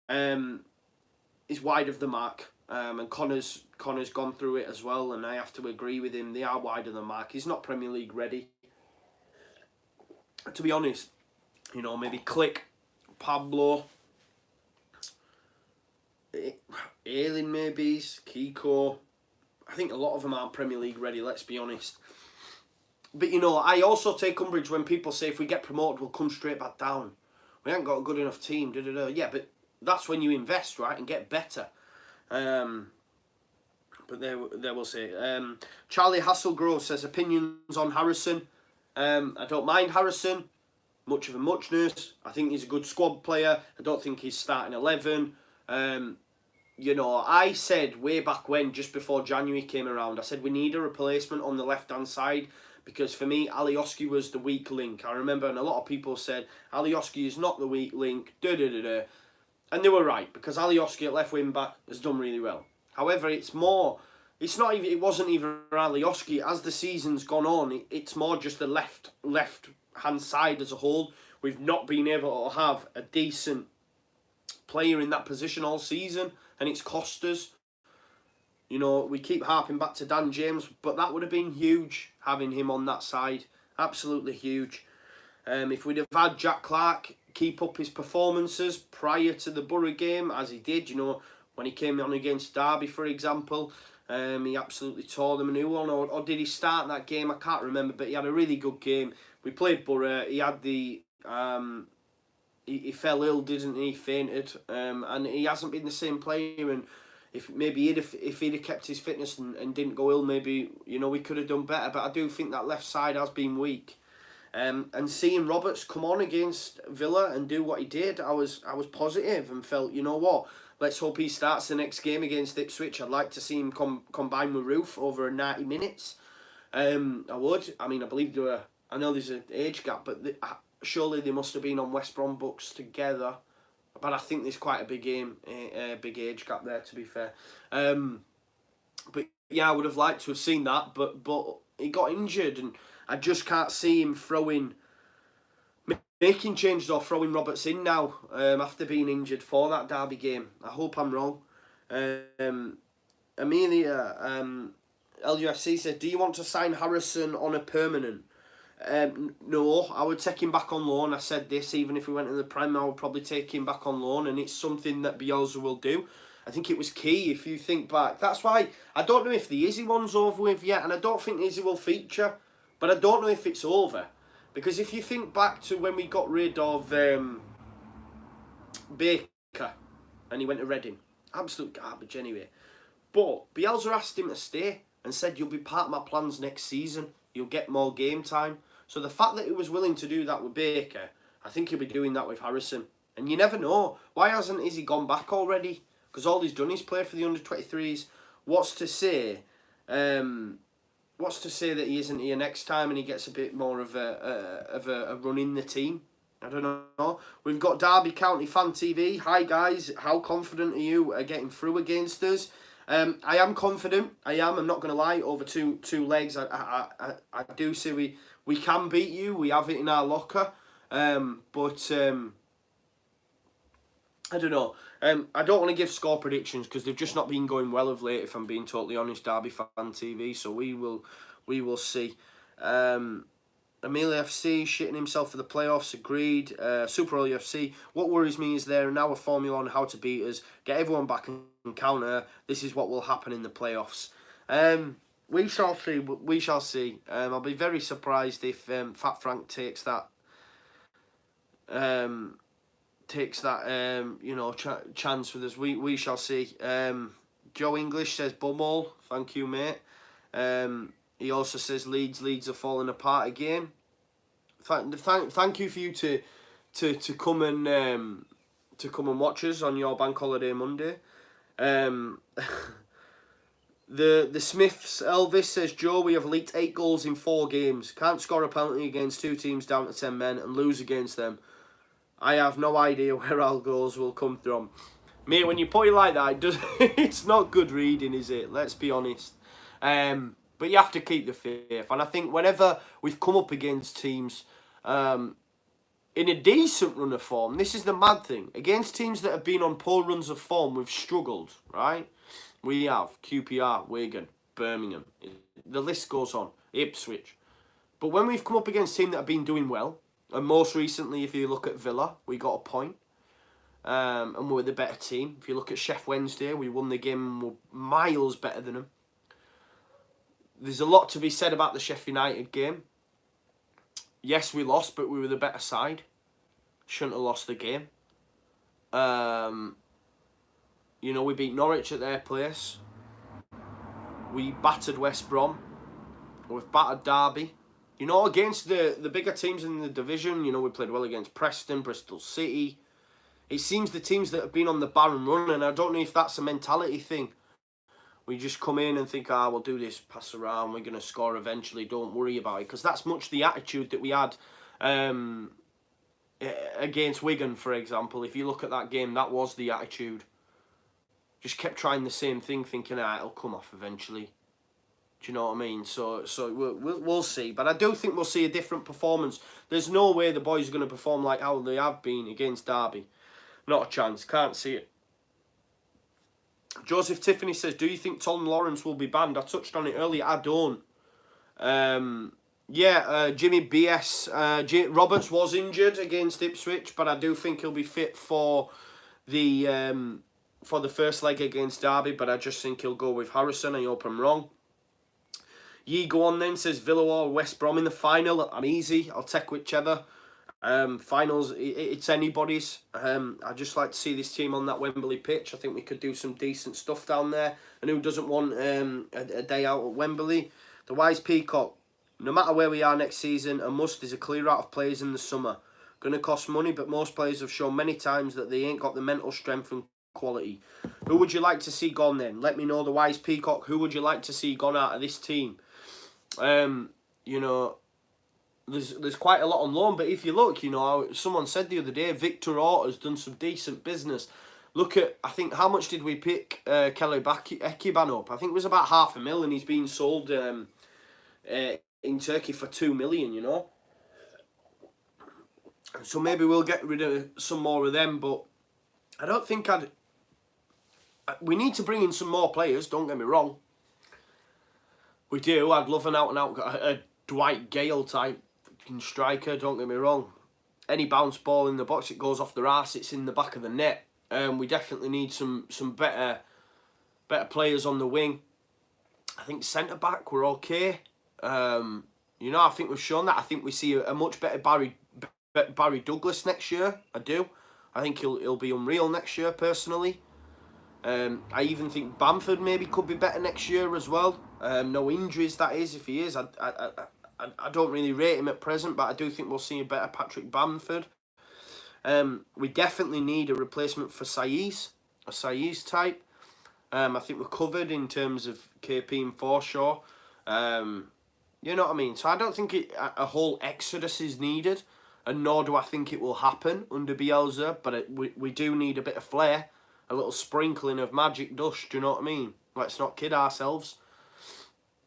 is wide of the mark. And Connor's gone through it as well, and I have to agree with him. They are wide of the mark. He's not Premier League ready. To be honest, you know, maybe Click, Pablo, Ayling maybe, Kiko. I think a lot of them aren't Premier League ready, let's be honest. But, you know, I also take umbrage when people say if we get promoted, we'll come straight back down. We haven't got a good enough team. Yeah, but that's when you invest, right, and get better. But there we'll see. Charlie Hasselgrove says, opinions on Harrison. I don't mind Harrison. Much of a muchness. I think he's a good squad player. I don't think he's starting 11. You know, I said way back when, just before January came around, I said we need a replacement on the left-hand side, because for me, Alioski was the weak link. I remember, and a lot of people said, Alioski is not the weak link, And they were right, because Alioski at left wing back has done really well. However, it wasn't even Alioski. As the season's gone on, it's more just the left-hand side as a whole. We've not been able to have a decent player in that position all season, and it's cost us. You know, we keep harping back to Dan James, but that would have been huge, having him on that side. Absolutely huge. If we'd have had Jack Clark keep up his performances prior to the Borough game, as he did, you know, when he came on against Derby, for example, he absolutely tore them a new one. Or did he start that game? I can't remember, but he had a really good game. We played Borough. He had the... he fell ill, didn't he? Fainted. And he hasn't been the same player. And if he'd have kept his fitness and didn't go ill, maybe, you know, we could have done better. But I do think that left side has been weak. And seeing Roberts come on against Villa and do what he did, I was positive and felt, you know what, let's hope he starts the next game against Ipswich. I'd like to see him combine with Roof over 90 minutes. I would. I mean, I believe I know there's an age gap, but surely they must have been on West Brom books together. But I think there's quite a big big age gap there, to be fair. But yeah, I would have liked to have seen that, but he got injured, and I just can't see him making changes or throwing Roberts in now after being injured for that Derby game. I hope I'm wrong. Amelia, LUFC said, do you want to sign Harrison on a permanent? No, I would take him back on loan. I said this, even if we went in the Prem, I would probably take him back on loan, and it's something that Bielsa will do. I think it was key, if you think back. That's why I don't know if the Izzy one's over with yet, and I don't think Izzy will feature. But I don't know if it's over. Because if you think back to when we got rid of Baker and he went to Reading. Absolute garbage anyway. But Bielsa asked him to stay and said, you'll be part of my plans next season. You'll get more game time. So the fact that he was willing to do that with Baker, I think he'll be doing that with Harrison. And you never know. Why hasn't Izzy gone back already? Because all he's done is play for the under-23s. What's to say that he isn't here next time and he gets a bit more of a run in the team? I don't know. We've got Derby County Fan TV. Hi guys, how confident are you getting through against us? I am confident. I'm not going to lie. Over two legs, I do see we can beat you. We have it in our locker. But I don't know. I don't want to give score predictions because they've just not been going well of late. If I'm being totally honest, Derby Fan TV. So we will see. LUFC shitting himself for the playoffs. Agreed. Super LUFC. What worries me is there now a formula on how to beat us. Get everyone back and counter. This is what will happen in the playoffs. We shall see. We shall see. I'll be very surprised if Fat Frank takes that. Chance with us. We shall see. Joe English says bumhole. Thank you, mate. He also says Leeds are falling apart again. Thank you for you to come and watch us on your bank holiday Monday. The Smiths Elvis says Joe, we have leaked 8 goals in 4 games. Can't score a penalty against 2 teams down to 10 men and lose against them. I have no idea where our goals will come from. Mate, when you put it like that, it's not good reading, is it? Let's be honest. But you have to keep the faith. And I think whenever we've come up against teams in a decent run of form, this is the mad thing. Against teams that have been on poor runs of form, we've struggled, right? We have QPR, Wigan, Birmingham. The list goes on. Ipswich. But when we've come up against teams that have been doing well, and most recently, if you look at Villa, we got a point. And we were the better team. If you look at Sheff Wednesday, we won the game and were miles better than them. There's a lot to be said about the Sheffield United game. Yes, we lost, but we were the better side. Shouldn't have lost the game. We beat Norwich at their place. We battered West Brom. We've battered Derby. Against the bigger teams in the division, we played well against Preston, Bristol City. It seems the teams that have been on the barren run, and I don't know if that's a mentality thing. We just come in and think, we'll do this, pass around, we're going to score eventually, don't worry about it. Because that's much the attitude that we had against Wigan, for example. If you look at that game, that was the attitude. Just kept trying the same thing, thinking, it'll come off eventually. Do you know what I mean? So we'll see. But I do think we'll see a different performance. There's no way the boys are going to perform like how they have been against Derby. Not a chance. Can't see it. Joseph Tiffany says, do you think Tom Lawrence will be banned? I touched on it earlier. I don't. Jimmy BS. Roberts was injured against Ipswich, but I do think he'll be fit for the first leg against Derby, but I just think he'll go with Harrison. I hope I'm wrong. Ye go on then, says Villa or West Brom in the final. I'm easy. I'll take whichever. Finals, it's anybody's. I just like to see this team on that Wembley pitch. I think we could do some decent stuff down there. And who doesn't want a day out at Wembley? The Wise Peacock. No matter where we are next season, a must is a clear out of players in the summer. Going to cost money, but most players have shown many times that they ain't got the mental strength and quality. Who would you like to see gone then? Let me know, the Wise Peacock. Who would you like to see gone out of this team? There's quite a lot on loan, but if you look, someone said the other day, Victor Orta's done some decent business. Look at, I think, how much did we pick Kelly Ekiban up? I think it was about $500,000, and he's been sold in Turkey for $2 million, So maybe we'll get rid of some more of them, but I don't think we need to bring in some more players, don't get me wrong. We do. I'd love an out-and-out, a Dwight Gale type striker, don't get me wrong. Any bounce ball in the box, it goes off their arse, it's in the back of the net. We definitely need some better players on the wing. I think centre-back, we're okay. I think we've shown that. I think we see a much better Barry Douglas next year. I do. I think he'll be unreal next year, personally. I even think Bamford maybe could be better next year as well. No injuries, that is, if he is. I don't really rate him at present, but I do think we'll see a better Patrick Bamford. We definitely need a replacement for Saiz, a Saiz type. I think we're covered in terms of KP and Forshaw. You know what I mean? So I don't think a whole exodus is needed, and nor do I think it will happen under Bielsa, but we do need a bit of flair, a little sprinkling of magic dust, do you know what I mean? Let's not kid ourselves.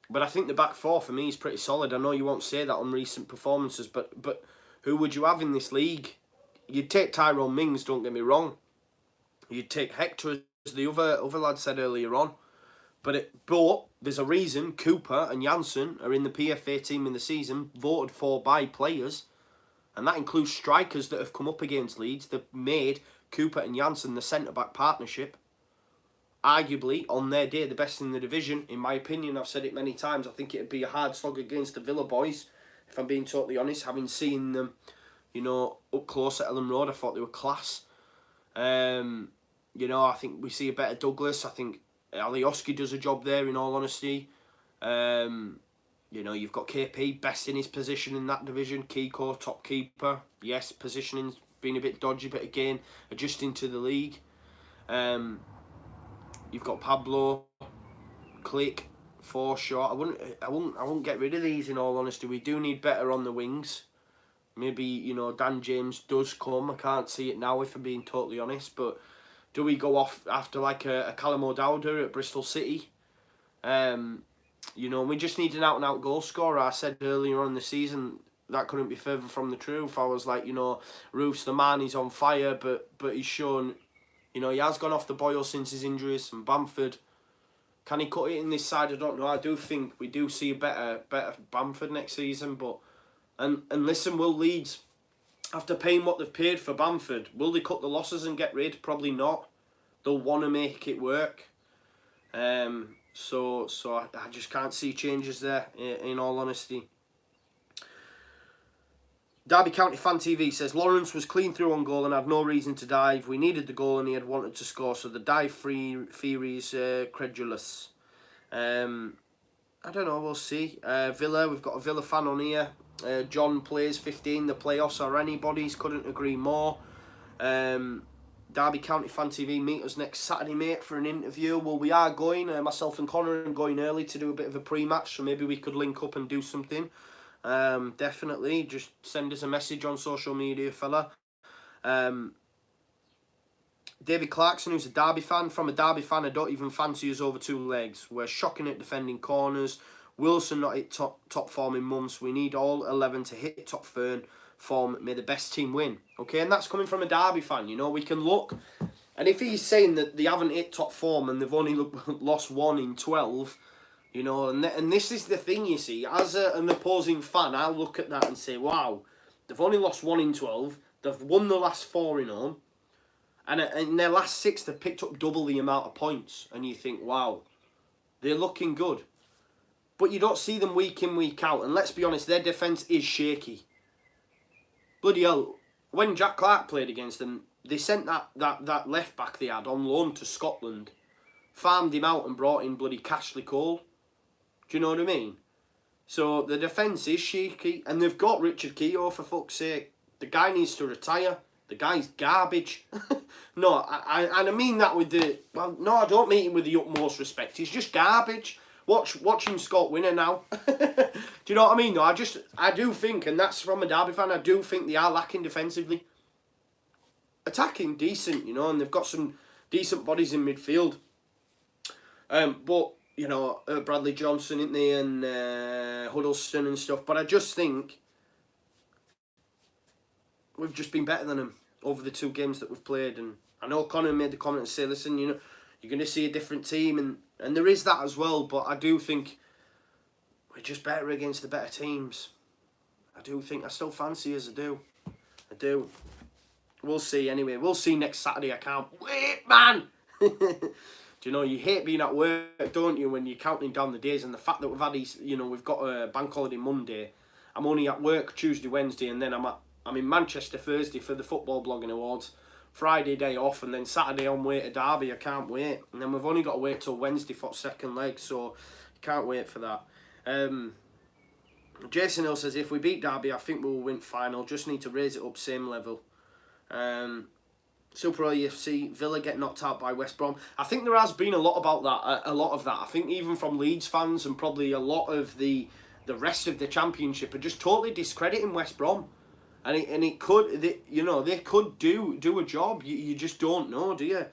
But I think the back four for me is pretty solid. I know you won't say that on recent performances, but who would you have in this league? You'd take Tyrone Mings, don't get me wrong. You'd take Hector, as the other lad said earlier on. But there's a reason Cooper and Janssen are in the PFA team in the season, voted for by players. And that includes strikers that have come up against Leeds. They've made Cooper and Janssen the centre-back partnership. Arguably, on their day, the best in the division. In my opinion, I've said it many times, I think it'd be a hard slog against the Villa boys, if I'm being totally honest. Having seen them, you know, up close at Ellen Road, I thought they were class. You know, I think we see a better Douglas. I think Alioski does a job there, in all honesty. You know, you've got KP, best in his position in that division. Kiko, top keeper. Yes, positioning's been a bit dodgy, but again, adjusting to the league. You've got Pablo, Click, Forshaw. I wouldn't get rid of these, in all honesty. We do need better on the wings. Maybe, you know, Dan James does come. I can't see it now, if I'm being totally honest. But do we go off after like a Callum O'Dowda at Bristol City? You know, we just need an out-and-out goal scorer. I said earlier on in the season that couldn't be further from the truth. I was like, you know, Roof's the man, he's on fire, but he's shown, you know, he has gone off the boil since his injuries. And Bamford, can he cut it in this side? I don't know. I do think we do see a better Bamford next season. But and listen, will Leeds, after paying what they've paid for Bamford, will they cut the losses and get rid? Probably not. They'll want to make it work. So I just can't see changes there, in all honesty. Derby County Fan TV says, Lawrence was clean through on goal and had no reason to dive. We needed the goal and he had wanted to score, so the dive theory is credulous. I don't know, we'll see. Villa, we've got a Villa fan on here. John plays 15, the playoffs are anybody's, couldn't agree more. Derby County Fan TV, meet us next Saturday, mate, for an interview. Well, we are going, myself and Conor, are going early to do a bit of a pre-match, so maybe we could link up and do something. Definitely, just send us a message on social media, fella. David Clarkson, who's a Derby fan. From a Derby fan, I don't even fancy us over two legs. We're shocking at defending corners. Wilson not hit top form in months. We need all 11 to hit top form. May the best team win. Okay, and that's coming from a Derby fan. You know, we can look, and if he's saying that they haven't hit top form and they've only lost 1 in 12, you know, and this is the thing, you see, as an opposing fan, I'll look at that and say, wow, they've only lost 1 in 12, they've won the last 4 in home, and in their last 6, they've picked up double the amount of points, and you think, wow, they're looking good. But you don't see them week in, week out, and let's be honest, their defence is shaky. Bloody hell, when Jack Clark played against them, they sent that left back they had on loan to Scotland, farmed him out and brought in bloody Cashley Cole. Do you know what I mean? So the defence is shaky, and they've got Richard Keogh, for fuck's sake. The guy needs to retire. The guy's garbage. No, I mean that with the... Well, no, I don't mean him with the utmost respect. He's just garbage. Watch him Scott winner now. Do you know what I mean, though? I do think, and that's from a Derby fan, I do think they are lacking defensively. Attacking, decent, you know, and they've got some decent bodies in midfield. But... you know, Bradley Johnson, isn't they, and Huddleston and stuff. But I just think we've just been better than them over the 2 games that we've played. And I know Conor made the comment and say, listen, you know, you're going to see a different team. And there is that as well. But I do think we're just better against the better teams. I do think, I still fancy us, I do. I do. We'll see anyway. We'll see next Saturday. I can't wait, man. Do you know, you hate being at work, don't you, when you're counting down the days, and the fact that we've had these, you know, we've got a bank holiday Monday. I'm only at work Tuesday, Wednesday, and then I'm in Manchester Thursday for the Football Blogging Awards. Friday day off, and then Saturday on way to Derby. I can't wait. And then we've only got to wait till Wednesday for second leg, so can't wait for that. Jason Hill says, if we beat Derby, I think we'll win final. Just need to raise it up same level. Super LUFC, Villa get knocked out by West Brom. I think there has been a lot about that, a lot of that. I think even from Leeds fans and probably a lot of the rest of the Championship are just totally discrediting West Brom. And it could, you know, they could do a job. You just don't know, do you?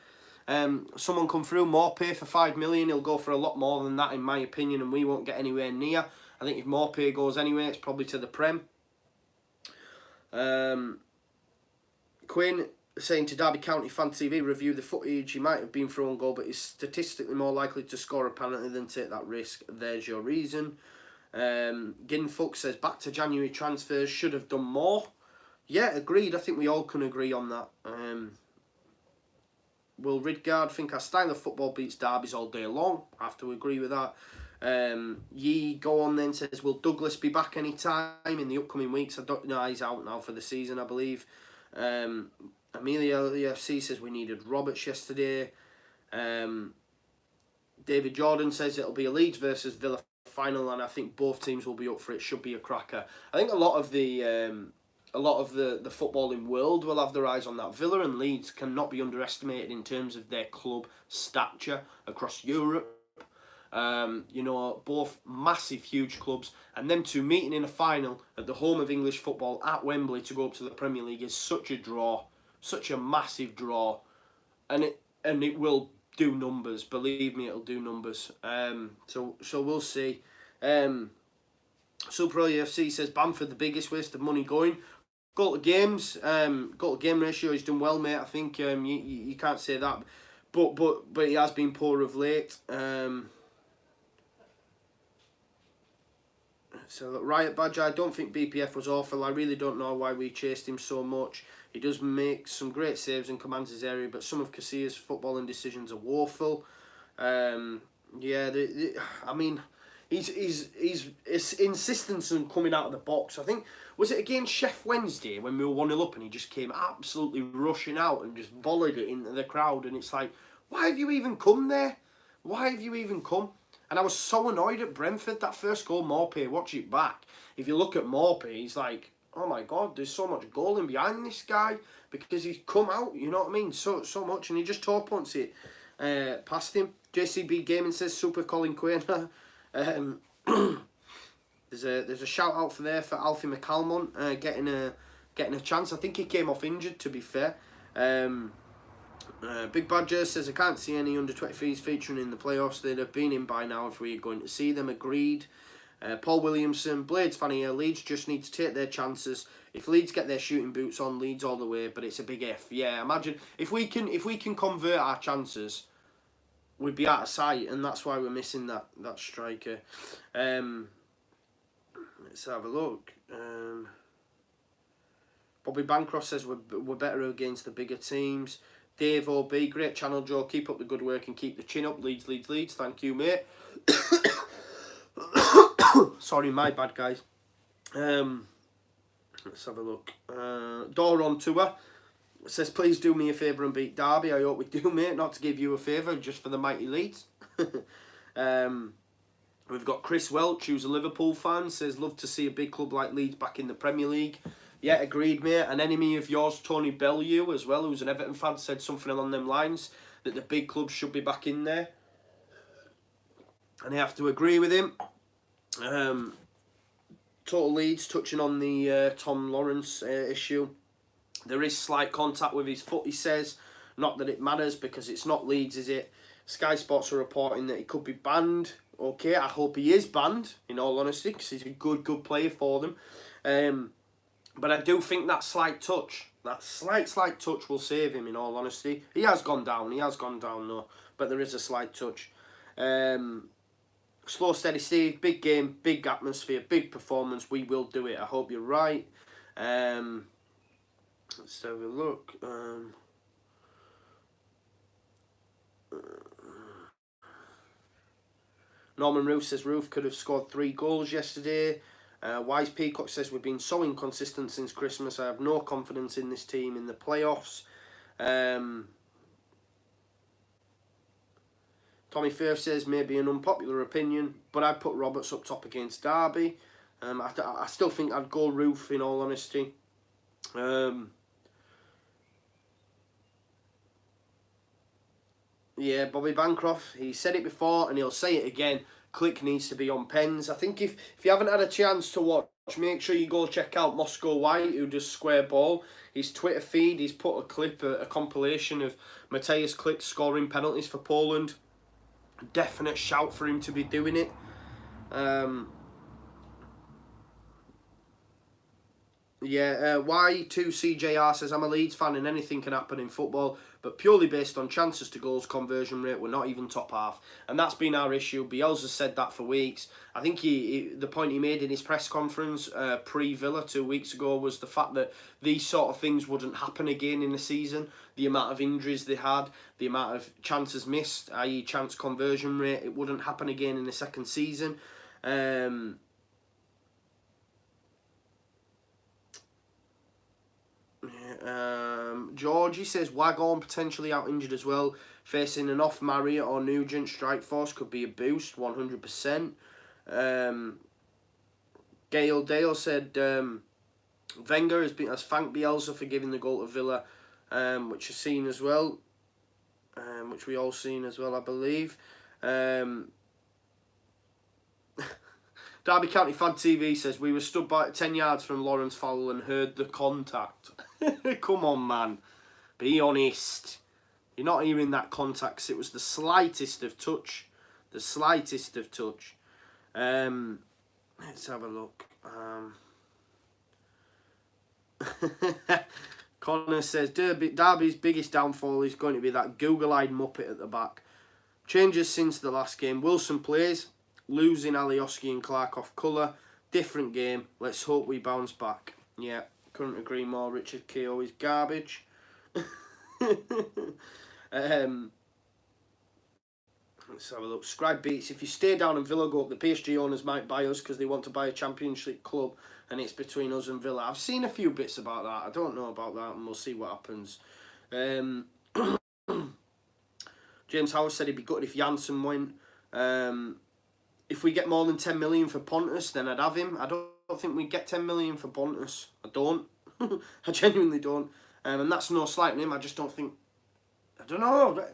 Someone come through, Morpay for 5 million. He'll go for a lot more than that, in my opinion, and we won't get anywhere near. I think if Morpay goes anywhere, it's probably to the Prem. Quinn saying to Derby County Fan TV, review the footage. He might have been for own goal, but he's statistically more likely to score a penalty than take that risk. There's your reason. Ginfuck says, back to January transfers, should have done more. Yeah, agreed. I think we all can agree on that. Will Ridgard think our style of football beats Derby's all day long? I have to agree with that. Yee go on then says, will Douglas be back any time in the upcoming weeks? I don't know, he's out now for the season, I believe. Amelia LUFC says we needed Roberts yesterday. David Jordan says it'll be a Leeds versus Villa final, and I think both teams will be up for it. Should be a cracker. I think a lot of the footballing world will have their eyes on that. Villa and Leeds cannot be underestimated in terms of their club stature across Europe. You know, both massive, huge clubs, and them two meeting in a final at the home of English football at Wembley to go up to the Premier League is such a draw, such a massive draw, and it will do numbers. Believe me, it'll do numbers. So we'll see. Super UFC says Bamford the biggest waste of money going. Goal to games, goal to game ratio, he's done well, mate. I think you can't say that, but he has been poor of late. So look, Riot Badger, I don't think BPF was awful. I really don't know why we chased him so much. He does make some great saves and commands his area, but some of Casillas' footballing decisions are woeful. Yeah, I mean, his insistence on coming out of the box. I think, was it against Sheff Wednesday when we were 1-0 up and he just came absolutely rushing out and just volleyed it into the crowd, and it's like, why have you even come there? Why have you even come? And I was so annoyed at Brentford, that first goal, Morpay, watch it back. If you look at Morpay, he's like, oh my God, there's so much goal in behind this guy because he's come out, you know what I mean, so much, and he just toe punts it past him. JCB Gaming says, Super Colin Quainer. There's a shout out for Alfie McCalmont getting a chance. I think he came off injured, to be fair. Big Badger says, I can't see any under-23s featuring in the playoffs. They'd have been in by now if we were going to see them. Agreed. Paul Williamson, Blades fan here. Leeds just need to take their chances. If Leeds get their shooting boots on, Leeds all the way, but it's a big if. Yeah, imagine if we can convert our chances, we'd be out of sight, and that's why we're missing that striker. Let's have a look. Bobby Bancroft says we're better against the bigger teams. Dave OB, great channel, Joe. Keep up the good work and keep the chin up. Leeds, Leeds, Leeds. Thank you, mate. Sorry, my bad, guys. Let's have a look. Dora on tour says, please do me a favour and beat Derby. I hope we do, mate. Not to give you a favour, just for the mighty Leeds. We've got Chris Welch, who's a Liverpool fan, says, love to see a big club like Leeds back in the Premier League. Yeah, agreed, mate. An enemy of yours, Tony Bellew, as well, who's an Everton fan, said something along them lines, that the big clubs should be back in there. And I have to agree with him. Total Leeds, touching on the Tom Lawrence issue. There is slight contact with his foot, he says. Not that it matters, because it's not Leeds, is it? Sky Sports are reporting that he could be banned. Okay, I hope he is banned, in all honesty, because he's a good player for them. But I do think that slight touch, that slight touch will save him, in all honesty. He has gone down, no. But there is a slight touch. Slow, steady Steve, big game, big atmosphere, big performance. We will do it. I hope you're right. Let's have a look. Norman Roof says Roof could have scored 3 goals yesterday. Wise Peacock says we've been so inconsistent since Christmas. I have no confidence in this team in the playoffs. Tommy Firth says maybe an unpopular opinion, but I'd put Roberts up top against Derby. I still think I'd go Roof, in all honesty. Yeah, Bobby Bancroft, he said it before and he'll say it again. Click needs to be on pens. I think if you haven't had a chance to watch make sure you go check out Moscow White, who does Square Ball. His Twitter feed, he's put a clip, a compilation of Mateusz Klich scoring penalties for Poland. Definite shout for him to be doing it. Y2CJR says, I'm a Leeds fan and anything can happen in football, but purely based on chances to goals, conversion rate, we're not even top half. And that's been our issue. Bielsa said that for weeks. I think the point he made in his press conference pre-Villa 2 weeks ago was the fact that these sort of things wouldn't happen again in the season. The amount of injuries they had, the amount of chances missed, i.e. chance conversion rate, it wouldn't happen again in the second season. Georgie says Wagon potentially out injured as well. Facing an off Marriot or Nugent strike force could be a boost, 100%. Gail Dale said Wenger has thanked Bielsa for giving the goal to Villa, which is seen as well, which we all seen as well, I believe. Derby County Fan TV says, we were stood by 10 yards from Lawrence Fowler and heard the contact. Come on, man. Be honest. You're not hearing that contact 'cause it was the slightest of touch. The slightest of touch. Let's have a look. Conor says, Derby's biggest downfall is going to be that Google-eyed muppet at the back. Changes since the last game. Wilson plays. Losing Alioski and Clark off colour. Different game. Let's hope we bounce back. Yeah, couldn't agree more. Richard Keogh is garbage. Let's have a look. Scribe Beats. If you stay down and Villa go up, the PSG owners might buy us because they want to buy a Championship club and it's between us and Villa. I've seen a few bits about that. I don't know about that and we'll see what happens. James Howard said he'd be good if Janssen went. If we get more than 10 million for Pontus, then I'd have him. I don't think we get 10 million for Pontus. I don't. I genuinely don't. And that's no slight on him. I just don't think... I don't know.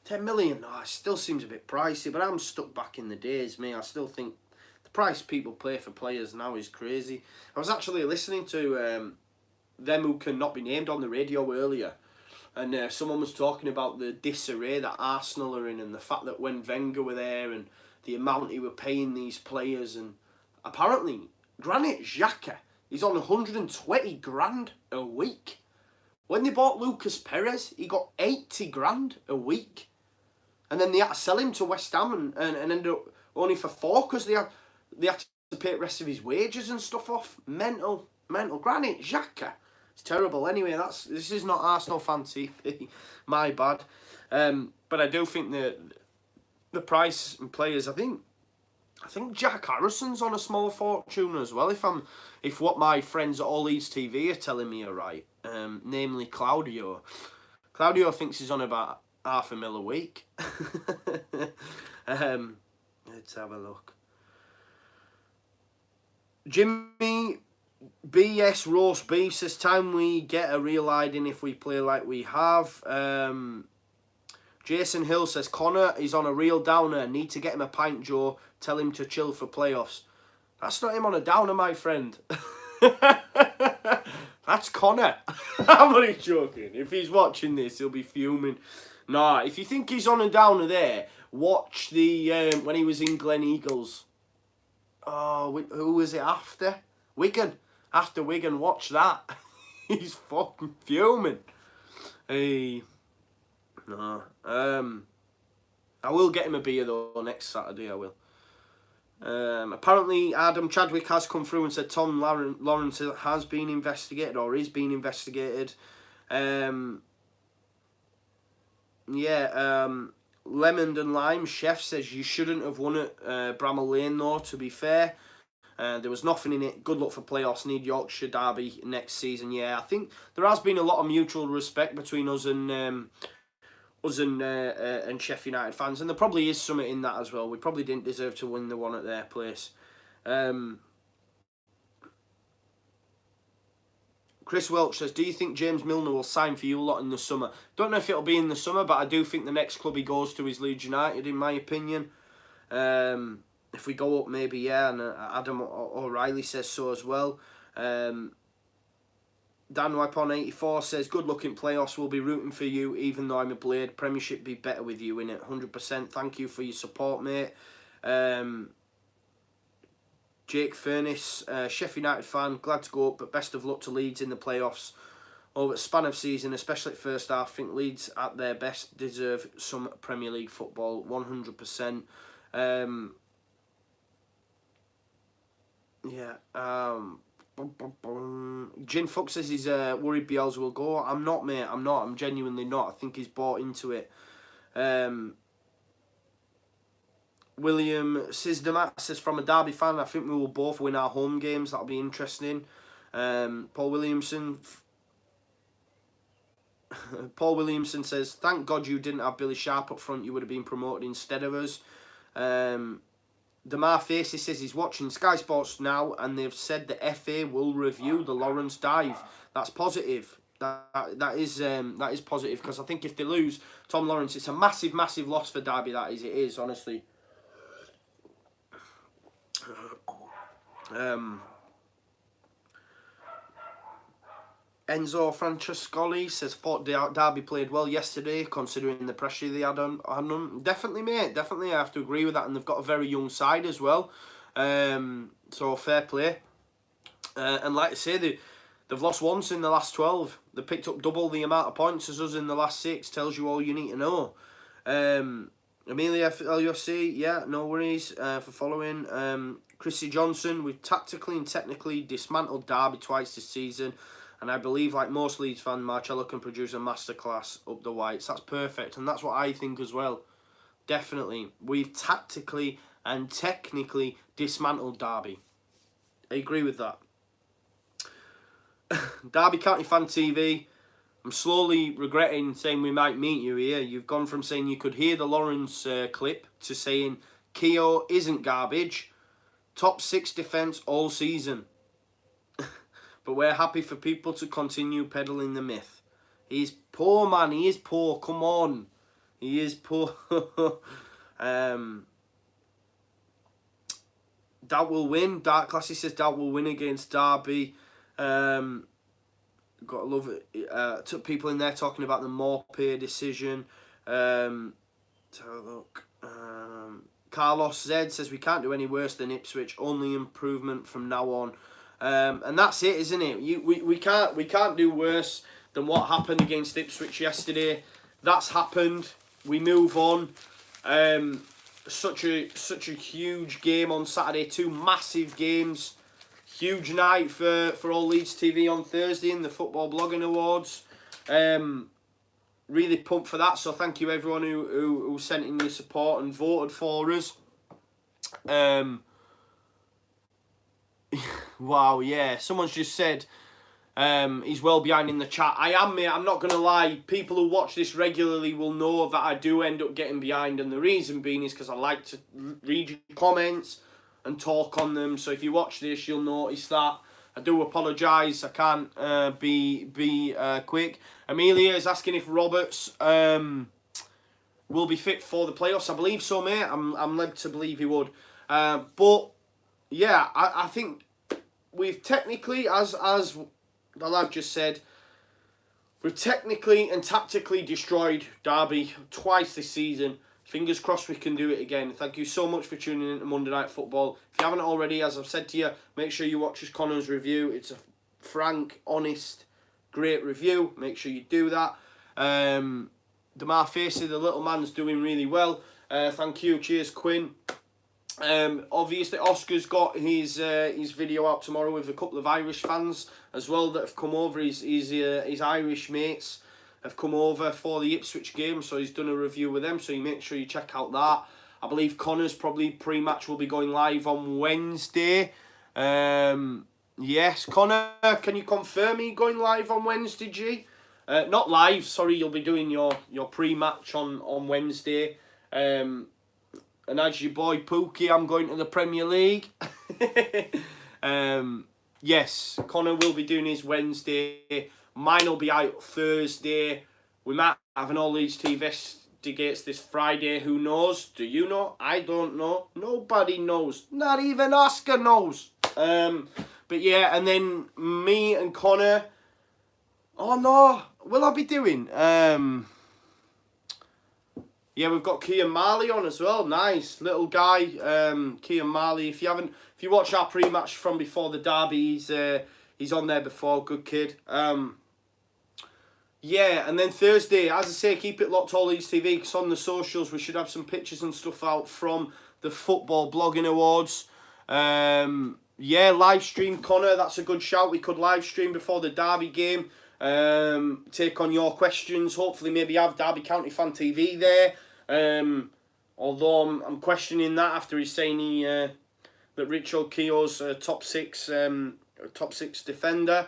10 million, it still seems a bit pricey. But I'm stuck back in the days, mate. I still think the price people pay for players now is crazy. I was actually listening to them who cannot be named on the radio earlier. And someone was talking about the disarray that Arsenal are in and the fact that when Wenger were there and the amount he were paying these players, and apparently Granit Xhaka is on 120 grand a week. When they bought Lucas Perez, he got 80 grand a week, and then they had to sell him to West Ham and ended up only for 4 because they had to pay the rest of his wages and stuff off. Mental. Granit Xhaka. It's terrible. Anyway, this is not Arsenal Fan TV. My bad. But I do think that the price and players, I think Jack Harrison's on a small fortune as well, if what my friends at Leeds TV are telling me are right, namely Claudio. Claudio thinks he's on about $500,000 a week. Let's have a look. Jimmy BS Roast Beef says, time we get a real hiding if we play like we have. Jason Hill says, Conor is on a real downer. Need to get him a pint, Joe. Tell him to chill for playoffs. That's not him on a downer, my friend. That's Conor. I'm only joking. If he's watching this, he'll be fuming. Nah, if you think he's on a downer there, watch the when he was in Glen Eagles. Oh, who was it after? Wigan. After Wigan, watch that. He's fucking fuming. Hey. No. I will get him a beer though next Saturday. I will. Apparently, Adam Chadwick has come through and said Tom Lawrence has been investigated or is being investigated. Lemon and Lime Chef says you shouldn't have won at Bramall Lane though. To be fair, there was nothing in it. Good luck for playoffs. Need Yorkshire Derby next season. Yeah, I think there has been a lot of mutual respect between us and Sheffield United fans, and there probably is something in that as well. We probably didn't deserve to win the one at their place. Chris Welch says, do you think James Milner will sign for you a lot in the summer? Don't know if it'll be in the summer, but I do think the next club he goes to is Leeds United, in my opinion. If we go up, maybe, yeah. And Adam O'Reilly says so as well. Dan Wipon84 says, good luck in playoffs. We'll be rooting for you, even though I'm a Blade. Premiership be better with you in it. 100%. Thank you for your support, mate. Jake Furnace, Sheffield United fan, glad to go up, but best of luck to Leeds in the playoffs. Over the span of season, especially at first half, I think Leeds at their best deserve some Premier League football, 100%. Gin Fuck says he's worried Bielsa will go. I'm not, mate. I'm not. I'm genuinely not. I think he's bought into it. William Sizdamat says, from a Derby fan, I think we will both win our home games. That'll be interesting. Paul Williamson says, thank God you didn't have Billy Sharp up front. You would have been promoted instead of us. Damar Facey says he's watching Sky Sports now and they've said the FA will review the Lawrence dive. That's positive. That is positive, because I think if they lose Tom Lawrence, it's a massive, massive loss for Derby. That is, it is, honestly. Enzo Francescoli says, thought Derby played well yesterday, considering the pressure they had on them. Definitely, mate. Definitely, I have to agree with that. And they've got a very young side as well. So, fair play. And like I say, they've lost once in the last 12. They picked up double the amount of points as us in the last 6. Tells you all you need to know. Amelia LUFC, yeah, no worries for following. Chrissy Johnson, we've tactically and technically dismantled Derby twice this season, and I believe, like most Leeds fans, Marcello can produce a masterclass up the whites. That's perfect, and that's what I think as well. Definitely. We've tactically and technically dismantled Derby. I agree with that. Derby County Fan TV, I'm slowly regretting saying we might meet you here. You've gone from saying you could hear the Lawrence clip to saying Keogh isn't garbage. Top 6 defence all season. But we're happy for people to continue peddling the myth. He's poor, man. He is poor. Come on. He is poor. Dad will win. Dark Classy says Dad will win against Derby. Got to love it. Took people in there talking about the Morpay decision. Let's have a look. Carlos Z says we can't do any worse than Ipswich. Only improvement from now on. And that's it, isn't it? We can't do worse than what happened against Ipswich yesterday. That's happened. We move on. Such a huge game on Saturday. 2 massive games. Huge night for all Leeds TV on Thursday in the Football Blogging Awards. Really pumped for that. So thank you everyone who sent in your support and voted for us. Wow, yeah. Someone's just said he's well behind in the chat. I am, mate. I'm not going to lie. People who watch this regularly will know that I do end up getting behind. And the reason being is because I like to read your comments and talk on them. So if you watch this, you'll notice that. I do apologise. I can't be quick. Amelia is asking if Roberts will be fit for the playoffs. I believe so, mate. I'm led to believe he would. But yeah, I think we've technically, as the lad just said, we've technically and tactically destroyed Derby twice this season. Fingers crossed we can do it again. Thank you so much for tuning in to Monday Night Football. If you haven't already, as I've said to you, make sure you watch Conor's review. It's a frank, honest, great review. Make sure you do that. Damar Facey, the little man's doing really well. Thank you. Cheers, Quinn. Obviously, Oscar's got his video out tomorrow with a couple of Irish fans as well that have come over. His Irish mates have come over for the Ipswich game, so he's done a review with them, so you make sure you check out that. I believe Connor's probably pre-match will be going live on Wednesday. Yes, Connor, can you confirm you going live on Wednesday, G? Not live, sorry, you'll be doing your pre-match on Wednesday. And as your boy Pookie, I'm going to the Premier League. Yes, Connor will be doing his Wednesday. Mine will be out Thursday. We might have an All Leeds TV instigates this Friday. Who knows? Do you know? I don't know. Nobody knows. Not even Oscar knows. But yeah, and then me and Conor. Oh no, will I be doing? Yeah, we've got Kean Marley on as well. Nice little guy, Kean Marley. If you watch our pre-match from before the derby, he's on there before. Good kid. Yeah, and then Thursday, as I say, keep it locked, all Leeds TV, because on the socials we should have some pictures and stuff out from the Football Blogging Awards. Yeah, live stream, Conor, that's a good shout. We could live stream before the derby game. Take on your questions. Hopefully maybe have Derby County Fan TV there. Although I'm questioning that after he's saying that Rich O'Keogh's top six defender.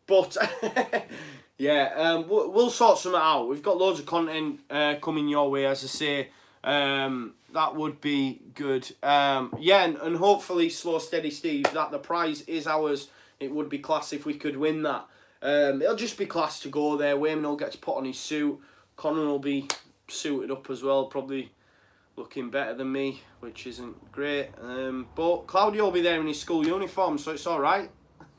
But yeah, we'll sort something out. We've got loads of content coming your way, as I say. That would be good. Yeah, and hopefully, Slow Steady Steve, that the prize is ours. It would be class if we could win that. It'll just be class to go there. Wainman will get to put on his suit. Conor will be suited up as well, probably looking better than me, which isn't great. But Claudio will be there in his school uniform, so it's all right.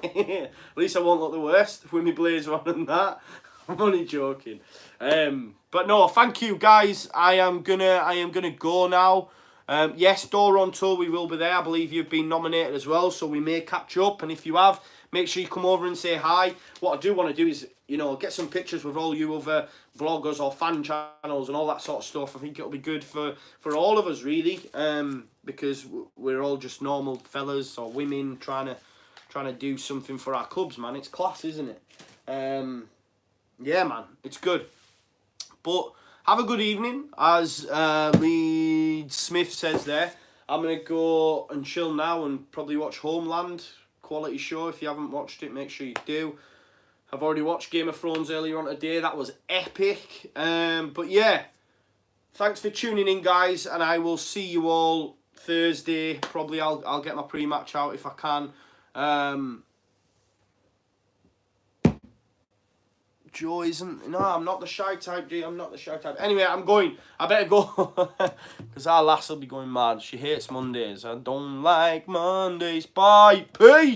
At least I won't look the worst with my blazer on and that. I'm only joking. But no, thank you guys. I am gonna go now. Yes, Dora on tour, we will be there. I believe you've been nominated as well, so we may catch up. And if you have, make sure you come over and say hi. What I do want to do is, you know, get some pictures with all you other bloggers or fan channels and all that sort of stuff. I think it'll be good for all of us, really, because we're all just normal fellas or women trying to do something for our clubs, man. It's class, isn't it? Yeah, man, it's good. But have a good evening, as Leeds Smith says there. I'm going to go and chill now and probably watch Homeland. Quality show. If you haven't watched it, make sure you do. I've already watched Game of Thrones earlier on today. That was epic. But yeah, thanks for tuning in, guys, and I will see you all Thursday. Probably I'll get my pre-match out if I can. Joe isn't. No, I'm not the shy type, G. I'm not the shy type. Anyway, I'm going. I better go. Because our lass will be going mad. She hates Mondays. I don't like Mondays. Bye. Peace.